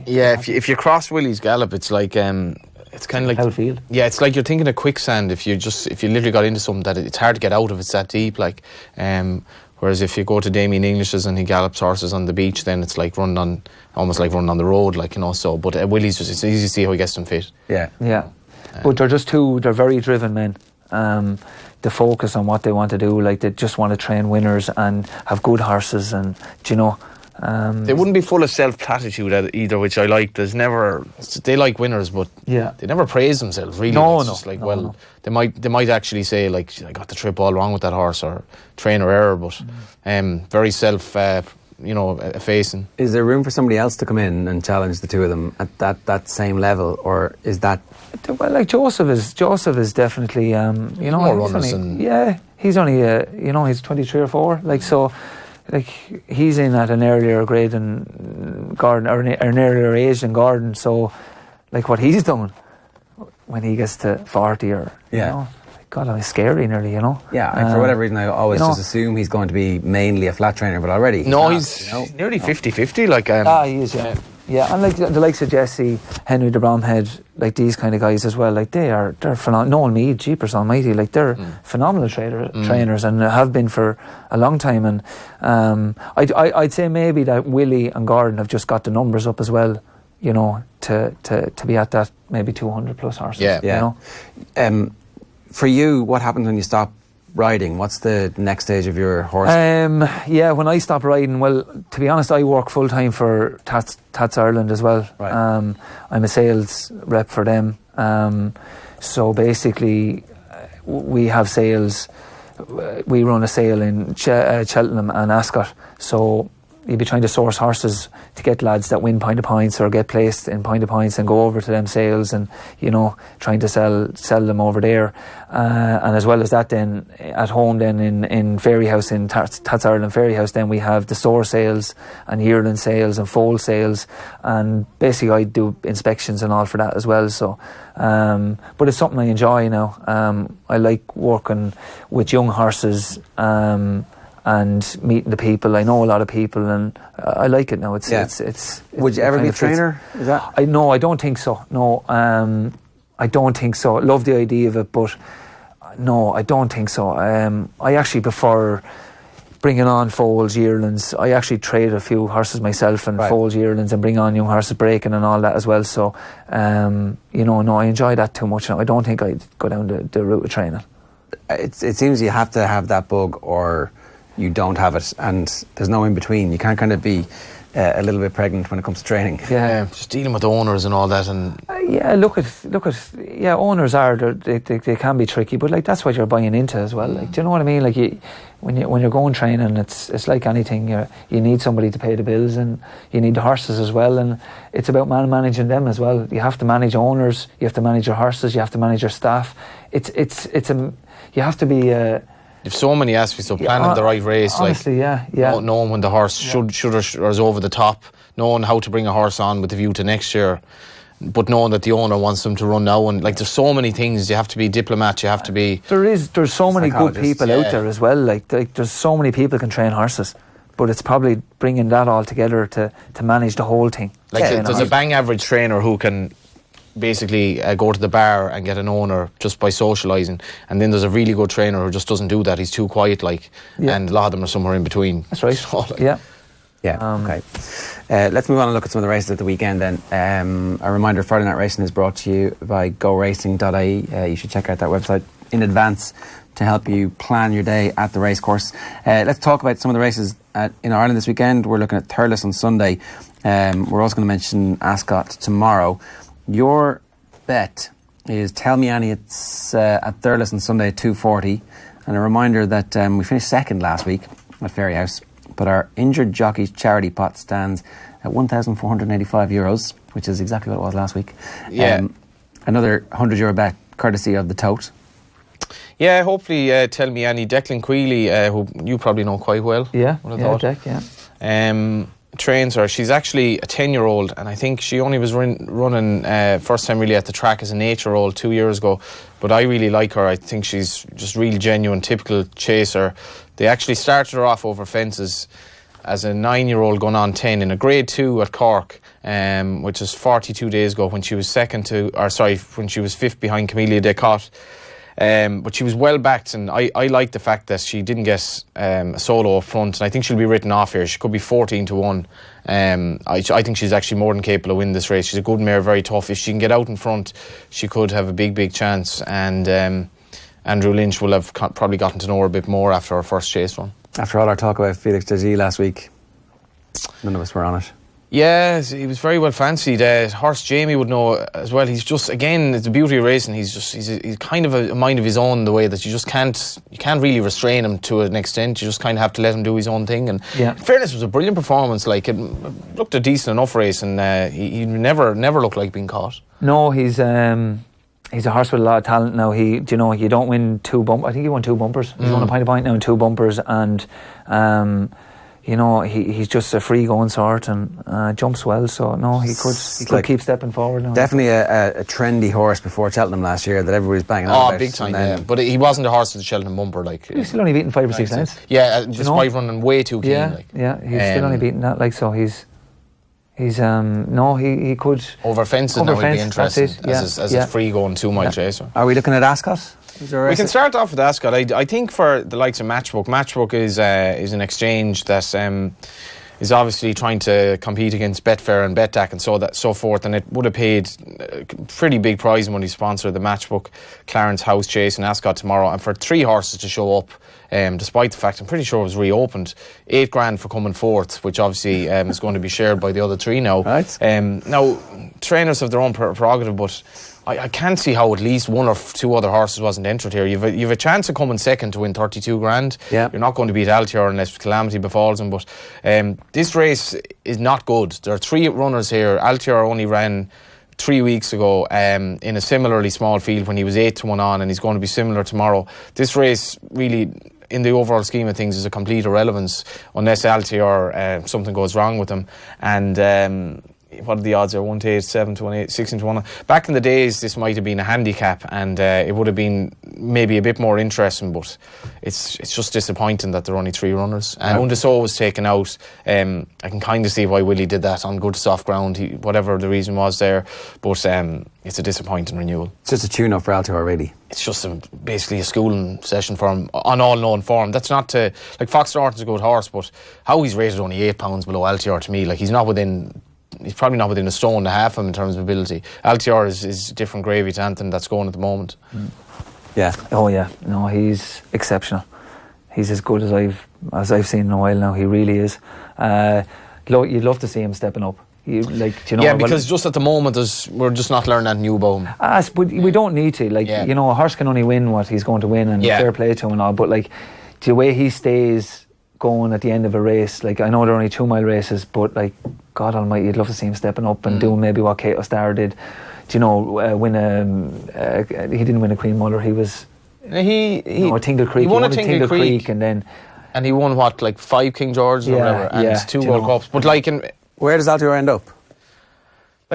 Speaker 6: Yeah, if you cross Willie's gallop, it's like it's kind of like
Speaker 5: Outfield.
Speaker 6: Yeah, it's like you're thinking of quicksand. If you literally got into something that it's hard to get out of, it's that deep. Like, whereas if you go to Damien English's and he gallops horses on the beach, then it's like almost like running on the road, like, you know. So, but Willie's it's easy to see how he gets them fit.
Speaker 5: Yeah. But they're very driven men. They focus on what they want to do. Like, they just want to train winners and have good horses, and do you know.
Speaker 6: They wouldn't be full of self-platitude either, which I like. They like winners, but they never praise themselves, really. They might actually say, like, I got the trip all wrong with that horse, or trainer error, but very self-effacing.
Speaker 4: Is there room for somebody else to come in and challenge the two of them at that same level, or is that...
Speaker 5: Well, like Joseph is definitely,
Speaker 6: more runners
Speaker 5: he's only, he's 23 or 4, like, so... Like, he's in at an earlier grade than Gordon, or an earlier age than Gordon. So, like, what he's done when he gets to 40, or you know, God, it's scary nearly, you know.
Speaker 4: Yeah, and for whatever reason, I always just assume he's going to be mainly a flat trainer, but already
Speaker 6: he's nearly 50-50. Like,
Speaker 5: he is, yeah, and like the likes of Jesse, Henry de Bromhead, like these kind of guys as well, like they're phenomenal. Noel Meade, jeepers almighty, like they're phenomenal trainers and have been for a long time. And I'd say maybe that Willie and Gordon have just got the numbers up as well, you know, to be at that maybe 200 plus horses.
Speaker 4: Yeah.
Speaker 5: You
Speaker 4: know? For you, what happens when you stop riding? What's the next stage of your horse?
Speaker 5: When I stop riding, well, to be honest, I work full time for Tats Ireland as well.
Speaker 4: Right.
Speaker 5: I'm a sales rep for them. So basically, we have sales. We run a sale in Cheltenham and Ascot. So you'd be trying to source horses to get lads that win Point of Points or get placed in Point of Points and go over to them sales, and, you know, trying to sell them over there. And as well as that, then at home, then in Fairy House, in Tats Ireland Fairy House, then we have the store sales and yearling sales and foal sales, and basically I do inspections and all for that as well. So but it's something I enjoy now. I like working with young horses and meeting the people. I know a lot of people, and I like it now. It's
Speaker 4: Would you ever be a trainer? Is that?
Speaker 5: No, I don't think so. No, I don't think so. I love the idea of it, but no, I don't think so. I actually prefer bringing on foals, yearlings. I actually trade a few horses myself, and foals, yearlings, and bring on young horses, breaking and all that as well. So, no, I enjoy that too much. I don't think I'd go down the route of training.
Speaker 4: It seems you have to have that bug, or you don't have it, and there's no in between. You can't kind of be a little bit pregnant when it comes to training.
Speaker 6: Yeah, just dealing with owners and all that, and
Speaker 5: Yeah, look at. Yeah, owners they can be tricky, but like that's what you're buying into as well. Like, do you know what I mean? Like when you're going training, it's like anything. You need somebody to pay the bills, and you need the horses as well. And it's about managing them as well. You have to manage owners. You have to manage your horses. You have to manage your staff. You have to be.
Speaker 6: You've so many aspects of planning the right race.
Speaker 5: Honestly,
Speaker 6: knowing when the horse should or is over the top, knowing how to bring a horse on with the view to next year, but knowing that the owner wants them to run now, and like there's so many things. You have to be diplomat. You have to be.
Speaker 5: There's so many good people out there as well. Like there's so many people can train horses, but it's probably bringing that all together to manage the whole thing.
Speaker 6: Like there's a bang average trainer who can basically go to the bar and get an owner just by socialising, and then there's a really good trainer who just doesn't do that. He's too quiet, and a lot of them are somewhere in between.
Speaker 5: That's right.
Speaker 6: So,
Speaker 4: okay. Let's move on and look at some of the races at the weekend then. A reminder, Friday Night Racing is brought to you by goracing.ie. You should check out that website in advance to help you plan your day at the racecourse. Let's talk about some of the races in Ireland this weekend. We're looking at Turles on Sunday. We're also going to mention Ascot tomorrow. Your bet is Tell Me Annie. It's at Turles on Sunday at 2:40. And a reminder that we finished second last week at Fairyhouse, but our injured jockeys charity pot stands at €1,485, which is exactly what it was last week.
Speaker 6: Yeah.
Speaker 4: Another €100 bet courtesy of the Tote.
Speaker 6: Yeah, hopefully Tell Me Annie. Declan Queally, who you probably know quite well.
Speaker 5: Yeah, Jack,
Speaker 6: trains her. She's actually a 10-year-old, and I think she only was running first time really at the track as an 8-year-old 2 years ago, but I really like her. I think she's just really genuine, typical chaser. They actually started her off over fences as a 9-year-old going on 10 in a grade 2 at Cork, which is 42 days ago, when she was when she was 5th behind Camellia Descotte. But she was well backed, and I like the fact that she didn't get a solo up front, and I think she'll be written off here. She could be 14-1. I think she's actually more than capable of winning this race. She's a good mare, very tough. If she can get out in front, she could have a big chance, and Andrew Lynch will have probably gotten to know her a bit more after her first chase run.
Speaker 4: After all our talk about Felix Desjardins last week, none of us were on it.
Speaker 6: Yeah, he was very well fancied. Horse Jamie would know as well. He's just, again, it's the beauty of racing. He's kind of a mind of his own, the way that you can't really restrain him to an extent. You just kind of have to let him do his own thing. And in fairness, it was a brilliant performance. Like, it looked a decent enough race, and he never looked like being caught.
Speaker 5: No, he's a horse with a lot of talent now. You don't win 2 bumpers. I think he won 2 bumpers. He's won a point now in 2 bumpers, and he's just a free going sort, and jumps well. So no, he could keep stepping forward now.
Speaker 4: Definitely a trendy horse before Cheltenham last year that everybody's banging on about.
Speaker 6: Big time, yeah. But he wasn't a horse with the Cheltenham bumper.
Speaker 5: He's still only beaten 5 or 6 lengths.
Speaker 6: Yeah, despite running way too keen.
Speaker 5: He's still only beaten that. So he could
Speaker 6: over fences now. Would be interesting as a free going 2 mile chaser.
Speaker 4: Are we looking at Ascot?
Speaker 6: We can start off with Ascot. I think for the likes of Matchbook is an exchange that is obviously trying to compete against Betfair and Betdac and so forth, and it would have paid pretty big prize money to sponsor the Matchbook Clarence House Chase in Ascot tomorrow, and for 3 horses to show up, despite the fact I'm pretty sure it was reopened. $8,000 for coming 4th, which obviously is going to be shared by the other 3 now.
Speaker 4: Right.
Speaker 6: Now, trainers have their own prerogative, but I can't see how at least 1 or 2 other horses wasn't entered here. You've a chance of coming second to win $32,000.
Speaker 4: Yeah. You're
Speaker 6: not going to beat Altior unless calamity befalls him. But this race is not good. There are 3 runners here. Altior only ran 3 weeks ago in a similarly small field when he was 8-1 on, and he's going to be similar tomorrow. This race really, in the overall scheme of things, is a complete irrelevance unless Altior something goes wrong with him. And what are the odds there? 1 to 8, 7 to 1, 8, 16 to 1. Back in the days, this might have been a handicap, and it would have been maybe a bit more interesting, but it's just disappointing that there are only 3 runners. And Undeso was taken out. I can kind of see why Willie did that on good soft ground, whatever the reason was there, but it's a disappointing renewal.
Speaker 4: It's just a tune-up for Altior, really.
Speaker 6: It's just basically a schooling session for him, on all known form. That's not to, like, Fox Norton's a good horse, but how he's rated only 8 pounds below Altior, to me, like, he's probably not within a stone and a half of him in terms of ability. Altior is different gravy to anything that's going at the moment.
Speaker 4: Yeah.
Speaker 5: Oh yeah. No, he's exceptional. He's as good as I've seen in a while now. He really is. You'd love to see him stepping up.
Speaker 6: Yeah, because just at the moment we're just not learning that new about him.
Speaker 5: But we don't need to. A horse can only win what he's going to win, and fair play to him and all. But the way he stays going at the end of a race, I know they're only 2 mile races, but God Almighty, you'd love to see him stepping up and doing maybe what Cato Starr did. Win he didn't win a Queen Mother. He was Tingle Creek.
Speaker 6: He won a Tingle Creek,
Speaker 5: and
Speaker 6: he won 5 King Georges or whatever, and 2 World Cups. But
Speaker 4: where does Altior end up?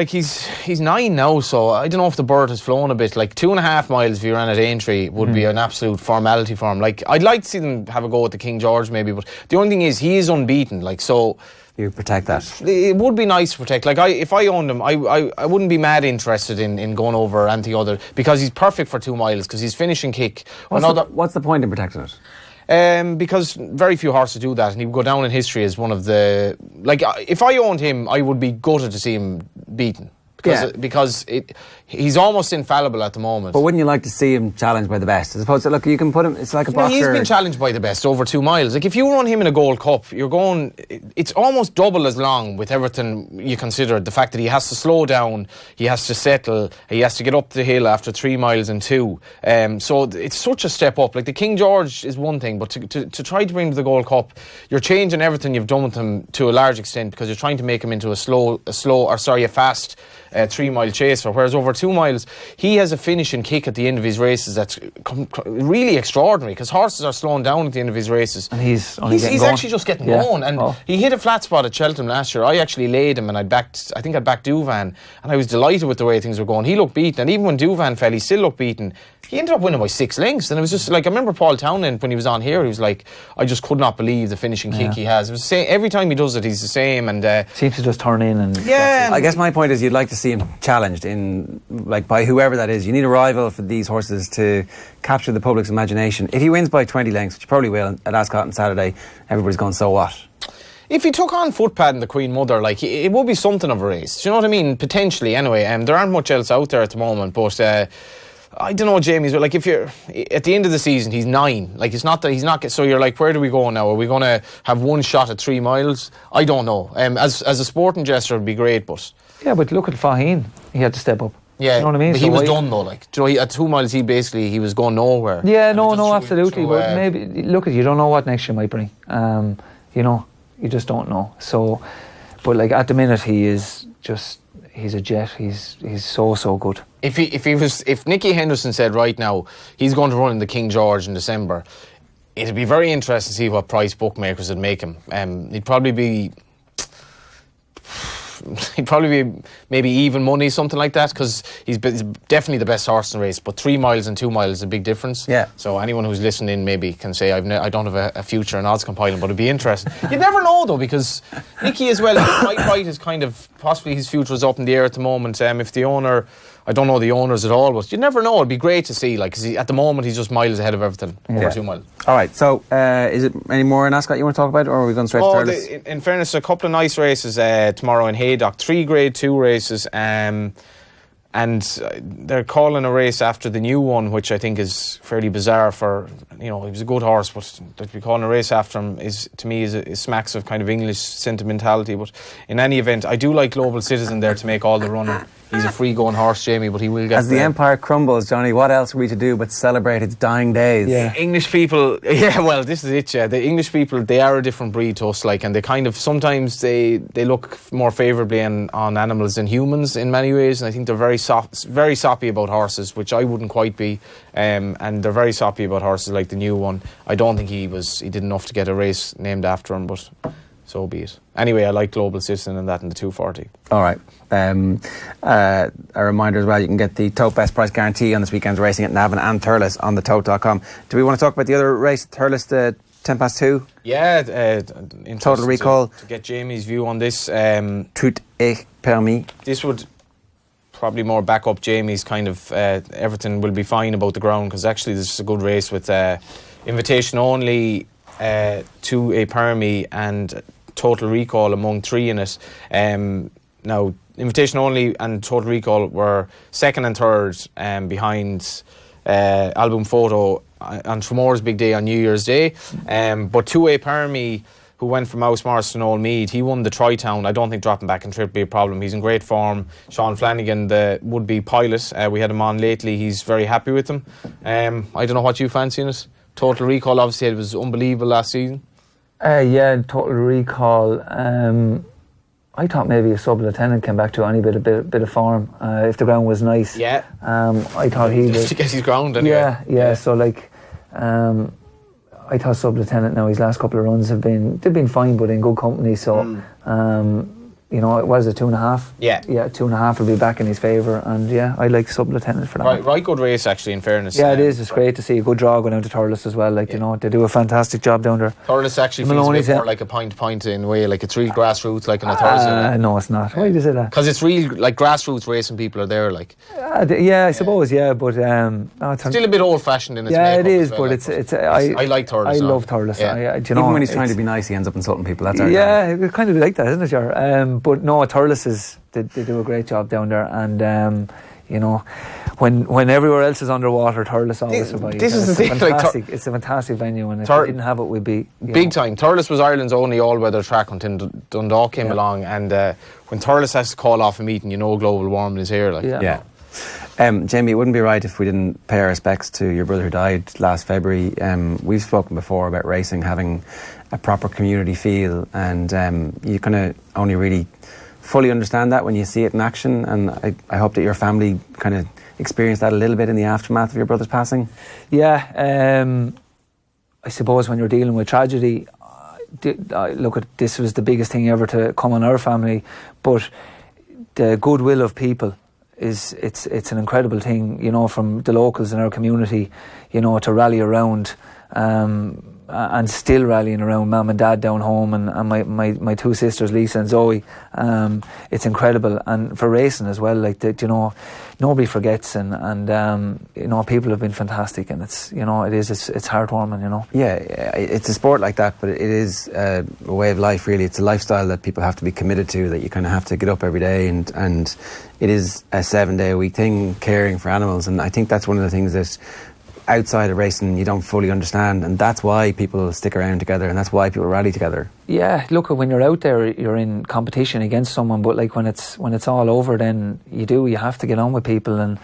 Speaker 6: He's 9 now, so I don't know if the bird has flown a bit. 2.5 miles if you ran at Aintree would be an absolute formality for him. I'd like to see them have a go at the King George maybe, but the only thing is he is unbeaten. So
Speaker 4: you protect that.
Speaker 6: It would be nice to protect. If I owned him, I wouldn't be mad interested in going over anything other, because he's perfect for 2 miles because he's finishing kick.
Speaker 4: What's the point in protecting it?
Speaker 6: Because very few horses do that, and he would go down in history as one of the... if I owned him, I would be gutted to see him beaten. Because he's almost infallible at the moment.
Speaker 4: But wouldn't you like to see him challenged by the best? As opposed to, you can put him... It's like a boxer...
Speaker 6: He's been challenged by the best over 2 miles. If you run him in a Gold Cup, you're going... It's almost double as long with everything you consider. The fact that he has to slow down, he has to settle, he has to get up the hill after 3 miles and 2. So it's such a step up. The King George is one thing, but to try to bring him to the Gold Cup, you're changing everything you've done with him to a large extent, because you're trying to make him into a fast 3 mile chaser, whereas over 2 miles he has a finishing kick at the end of his races that's really extraordinary, because horses are slowing down at the end of his races,
Speaker 5: and he's
Speaker 6: actually just getting going. And he hit a flat spot at Cheltenham last year. I actually laid him, and I backed Duvan, and I was delighted with the way things were going. He looked beaten, and even when Duvan fell, he still looked beaten. He ended up winning by 6 lengths, and it was just I remember Paul Townend when he was on here, he was I just could not believe the finishing kick he has. It was the same, every time he does it, he's the same, and
Speaker 5: seems to just turn in. And
Speaker 4: I guess my point is, you'd like to see him challenged in by whoever that is. You need a rival for these horses to capture the public's imagination. If he wins by 20 lengths, which he probably will at Ascot on Saturday, everybody's going, so what?
Speaker 6: If he took on Footpad and the Queen Mother, it would be something of a race. Do you know what I mean? Potentially, anyway. There aren't much else out there at the moment, but I don't know, Jamie's. If you're at the end of the season, he's 9. It's not that he's not. So you're where do we go now? Are we going to have one shot at 3 miles? I don't know. As a sporting gesture, it'd be great, but
Speaker 5: but look at Faheen. He had to step up.
Speaker 6: Yeah,
Speaker 5: you know what I mean?
Speaker 6: But he was done though. At 2 miles, he was going nowhere.
Speaker 5: Yeah, no, absolutely. But maybe you don't know what next year might bring. You just don't know. So, but at the minute, he's a jet. He's so good.
Speaker 6: If Nicky Henderson said right now he's going to run in the King George in December, it'd be very interesting to see what price bookmakers would make him. He'd probably be maybe even money, something like that, because he's definitely the best horse in the race. But 3 miles and 2 miles is a big difference.
Speaker 4: Yeah.
Speaker 6: So anyone who's listening maybe can say I don't have a future in odds compiling, but it'd be interesting. You never know though, because Nicky as well, might fight is kind of possibly his future is up in the air at the moment. If the owner, I don't know the owners at all, but you never know. It'd be great to see, because at the moment he's just miles ahead of everything over 2 miles.
Speaker 4: All right. So is it any more in Ascot you want to talk about, or are we going straight to Turles?
Speaker 6: In fairness, a couple of nice races tomorrow in Haydock. 3 Grade 2 races, and they're calling a race after the new one, which I think is fairly bizarre. For he was a good horse, but to be calling a race after him is smacks of kind of English sentimentality. But in any event, I do like Global Citizen there to make all the running. He's a free-going horse, Jamie, but he will get...
Speaker 4: As the empire crumbles, Johnny, what else are we to do but celebrate its dying days?
Speaker 6: Yeah. English people... Yeah, well, this is it, yeah. The English people, they are a different breed to us, and they kind of... Sometimes they look more favourably on animals than humans in many ways, and I think they're very soppy about horses, which I wouldn't quite be, and they're very soppy about horses like the new one. I don't think he did enough to get a race named after him, but... so be it. Anyway, I like Global Citizen and that in the 240.
Speaker 4: All right. A reminder as well, you can get the Tote Best Price Guarantee on this weekend's racing at Navan and Turles on the Tote.com. Do we want to talk about the other race, Turles, the 10 past 2?
Speaker 6: Yeah.
Speaker 4: Total Recall.
Speaker 6: To get Jamie's view on this.
Speaker 4: Tout est permis.
Speaker 6: This would probably more back up Jamie's kind of everything will be fine about the ground, because actually this is a good race with invitation only, 2 a Permi and Total Recall among 3 in it. Now, Invitation Only and Total Recall were 2nd and 3rd behind Album Photo on Tremore's big day on New Year's Day. But 2 a Permi, who went from Mousemorris to Old Mead. He won the Tri-Town. I don't think dropping back in trip would be a problem. He's in great form. Sean Flanagan, the would-be pilot, we had him on lately. He's very happy with him. I don't know what you fancy in it. Total Recall, obviously, it was unbelievable last season.
Speaker 5: Yeah, Total Recall. I thought maybe a sub-lieutenant came back to any bit of form if the ground was nice.
Speaker 6: Yeah.
Speaker 5: I thought he
Speaker 6: just to get his ground anyway.
Speaker 5: Yeah. So like, I thought sub-lieutenant now his last couple of runs they've been fine, but in good company. So what was it, 2.5?
Speaker 6: Yeah.
Speaker 5: 2.5 will be back in his favour, and yeah, I like sub-lieutenant for that.
Speaker 6: Right, good race actually, in fairness.
Speaker 5: Yeah, it is. It's great to see a good draw going down to Turles as well. Like they do a fantastic job down there.
Speaker 6: Turles actually feels a bit more like a point in a way, like it's real grassroots, like on a Thursday.
Speaker 5: No, it's not. Why do you say that?
Speaker 6: Because it's real, like grassroots racing people are there, like.
Speaker 5: I suppose, but
Speaker 6: it's still a bit old-fashioned in its
Speaker 5: makeup. Yeah, it is,
Speaker 6: well,
Speaker 5: but
Speaker 6: I like Turles.
Speaker 5: I love Turles.
Speaker 6: Yeah.
Speaker 5: Even
Speaker 4: when he's trying to be nice, he ends up insulting people. That's our
Speaker 5: job. It's kind of like that, isn't it, Jar? But no, Turles they do a great job down there, and when everywhere else is underwater, Turles always survives.
Speaker 6: This is the thing.
Speaker 5: It's a fantastic venue, and if we didn't have it, we'd be
Speaker 6: big time. Turles was Ireland's only all-weather track until Dundalk came along, and when Turles has to call off a meeting, global warming is here. Like.
Speaker 5: Yeah.
Speaker 4: Jamie, it wouldn't be right if we didn't pay our respects to your brother who died last February. We've spoken before about racing having a proper community feel, and you kind of only really fully understand that when you see it in action, and I hope that your family kind of experienced that a little bit in the aftermath of your brother's passing.
Speaker 5: Yeah, I suppose when you're dealing with tragedy, look, at this was the biggest thing ever to come on our family, but the goodwill of people it's an incredible thing, from the locals in our community, to rally around, and still rallying around Mum and Dad down home, and my two sisters, Lisa and Zoe. It's incredible, and for racing as well. Like nobody forgets, and people have been fantastic, and it's heartwarming.
Speaker 4: Yeah, it's a sport like that, but it is a way of life. Really, it's a lifestyle that people have to be committed to. That you kind of have to get up every day, and it is a 7-day-a-week thing, caring for animals, and I think that's one of the things that outside of racing you don't fully understand, and that's why people stick around together, and that's why people rally together.
Speaker 5: Yeah, look, when you're out there you're in competition against someone, but like when it's all over, then you have to get on with people, and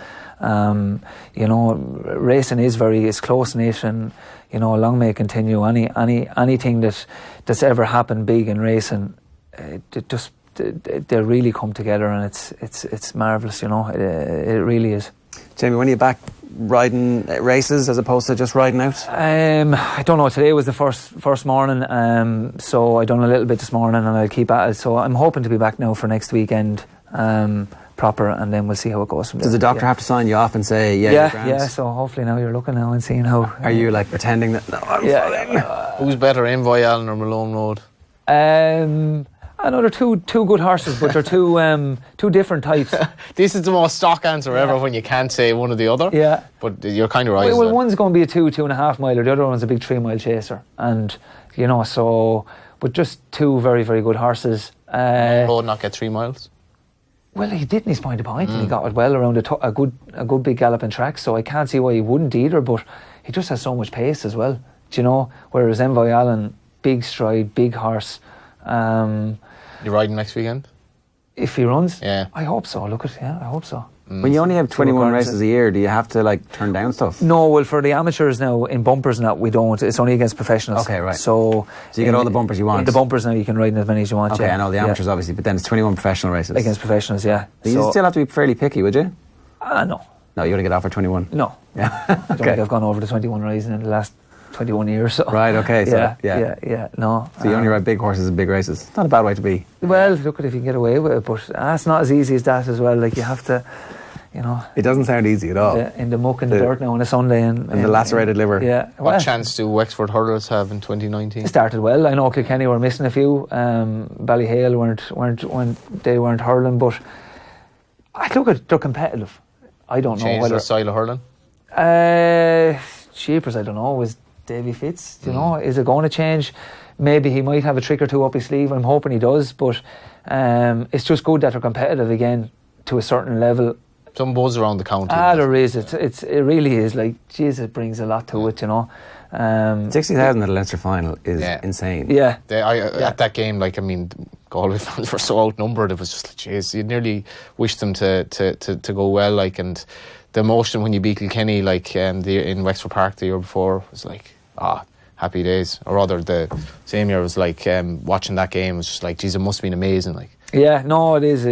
Speaker 5: racing is it's close knit, and long may it continue. Anything that's ever happened big in racing, they really come together, and it's marvellous. It really is.
Speaker 4: Jamie, when are you back riding races as opposed to just riding out?
Speaker 5: I don't know. Today was the first morning, so I done a little bit this morning, and I'll keep at it. So I'm hoping to be back now for next weekend, proper, and then we'll see how it goes from there.
Speaker 4: Does the doctor have to sign you off and say, you're grand?
Speaker 5: Yeah, so hopefully now you're looking now and seeing how...
Speaker 4: Are you like pretending that, no, I'm fine?
Speaker 6: Who's better, Envoy Allen or Malone Road?
Speaker 5: I know they're two good horses, but they're two different types.
Speaker 6: This is the most stock answer ever when you can't say one or the other.
Speaker 5: Yeah.
Speaker 6: But you're kind of right.
Speaker 5: Well, one's going to be a 2.5 miler, the other one's a big 3 mile chaser. And, but just two very, very good horses.
Speaker 6: Road not get 3 miles?
Speaker 5: Well, he did in his point, and he got it well around a good big galloping track, so I can't see why he wouldn't either, but he just has so much pace as well. Whereas Envoy Allen, big stride, big horse.
Speaker 6: You riding next weekend?
Speaker 5: If he runs?
Speaker 6: Yeah.
Speaker 5: I hope so. I hope so.
Speaker 4: When you only have 21 races a year, do you have to turn down stuff?
Speaker 5: No, well, for the amateurs now, in bumpers now, we don't. It's only against professionals.
Speaker 4: Okay, right.
Speaker 5: So
Speaker 4: you get all the bumpers you want?
Speaker 5: In the bumpers now, you can ride in as many as you want.
Speaker 4: Okay, I know the amateurs obviously, but then it's 21 professional races.
Speaker 5: Against professionals, yeah.
Speaker 4: So you still have to be fairly picky, would you?
Speaker 5: No.
Speaker 4: No, you want to get off for 21?
Speaker 5: No.
Speaker 4: Yeah.
Speaker 5: I don't think I've gone over the 21 rising in the last 21 years. So.
Speaker 4: Right, okay. So,
Speaker 5: yeah, no.
Speaker 4: So you only ride big horses and big races. Not a bad way to be.
Speaker 5: Well, look at if you can get away with it, but it's not as easy as that as well. Like, you have to,
Speaker 4: It doesn't sound easy at all.
Speaker 5: In the muck and the dirt now on a Sunday. And
Speaker 4: the lacerated liver.
Speaker 5: Yeah.
Speaker 6: What chance do Wexford hurlers have in 2019?
Speaker 5: It started well. I know Kilkenny were missing a few. Ballyhale weren't hurling, but I look at they're competitive. I don't know
Speaker 6: Change
Speaker 5: whether
Speaker 6: their style of hurling?
Speaker 5: Cheapers, I don't know. Was Davy Fitz? Is it going to change? Maybe he might have a trick or two up his sleeve. I'm hoping he does, but it's just good that they're competitive again to a certain level.
Speaker 6: some buzz around the county.
Speaker 5: There is. It really is. Like, Jesus, it brings a lot to it, you know.
Speaker 4: 60,000 at a Leinster final is insane.
Speaker 5: Yeah.
Speaker 6: At that game, like, I mean, Galway fans were so outnumbered. It was just like, jeez, you nearly wish them to go well. Like, and the emotion when you beat Kilkenny, like, in Wexford Park the year before, was like, happy days. Or rather, the same year was like, watching that game was just like, geez, it must have been amazing. Like,
Speaker 5: yeah, no, it is.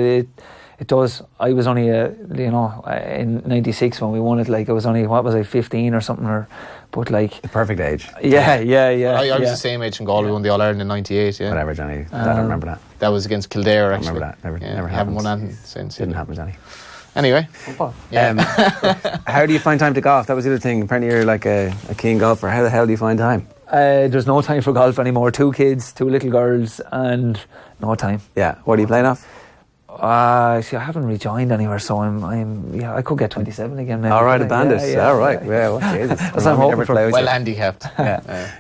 Speaker 5: It does. I was only, in '96 when we won it. Like, I was only 15 or something, but like
Speaker 4: the perfect age.
Speaker 5: Yeah.
Speaker 6: I was the same age in Galway when they All Ireland in '98. Yeah,
Speaker 4: whatever, Johnny. I don't remember that.
Speaker 6: That was against Kildare. Actually,
Speaker 4: I remember that. Never happened.
Speaker 6: Haven't won anything since.
Speaker 4: Didn't happen, Johnny.
Speaker 6: Anyway,
Speaker 4: how do you find time to golf? That was the other thing. Apparently, you're like a keen golfer. How the hell do you find time?
Speaker 5: There's no time for golf anymore. 2 kids, 2 little girls, and no time.
Speaker 4: Yeah. What are you playing off?
Speaker 5: See, I haven't rejoined anywhere, so I could get 27 again. Maybe.
Speaker 4: All right, a bandit. All right. Yeah, well, Jesus.
Speaker 5: That's I'm hoping for.
Speaker 6: Well handicapped.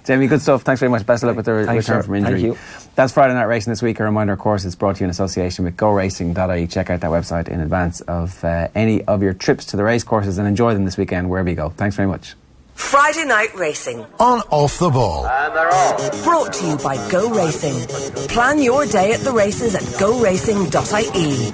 Speaker 4: Jamie, good stuff. Thanks very much. Best of luck with the return from injury.
Speaker 5: Thank you.
Speaker 4: That's Friday Night Racing this week. A reminder, of course, it's brought to you in association with GoRacing.ie. Check out that website in advance of any of your trips to the race courses and enjoy them this weekend wherever you go. Thanks very much.
Speaker 1: Friday Night Racing
Speaker 2: on Off the Ball.
Speaker 1: And they're off. Brought to you by Go Racing. Plan your day at the races at goracing.ie.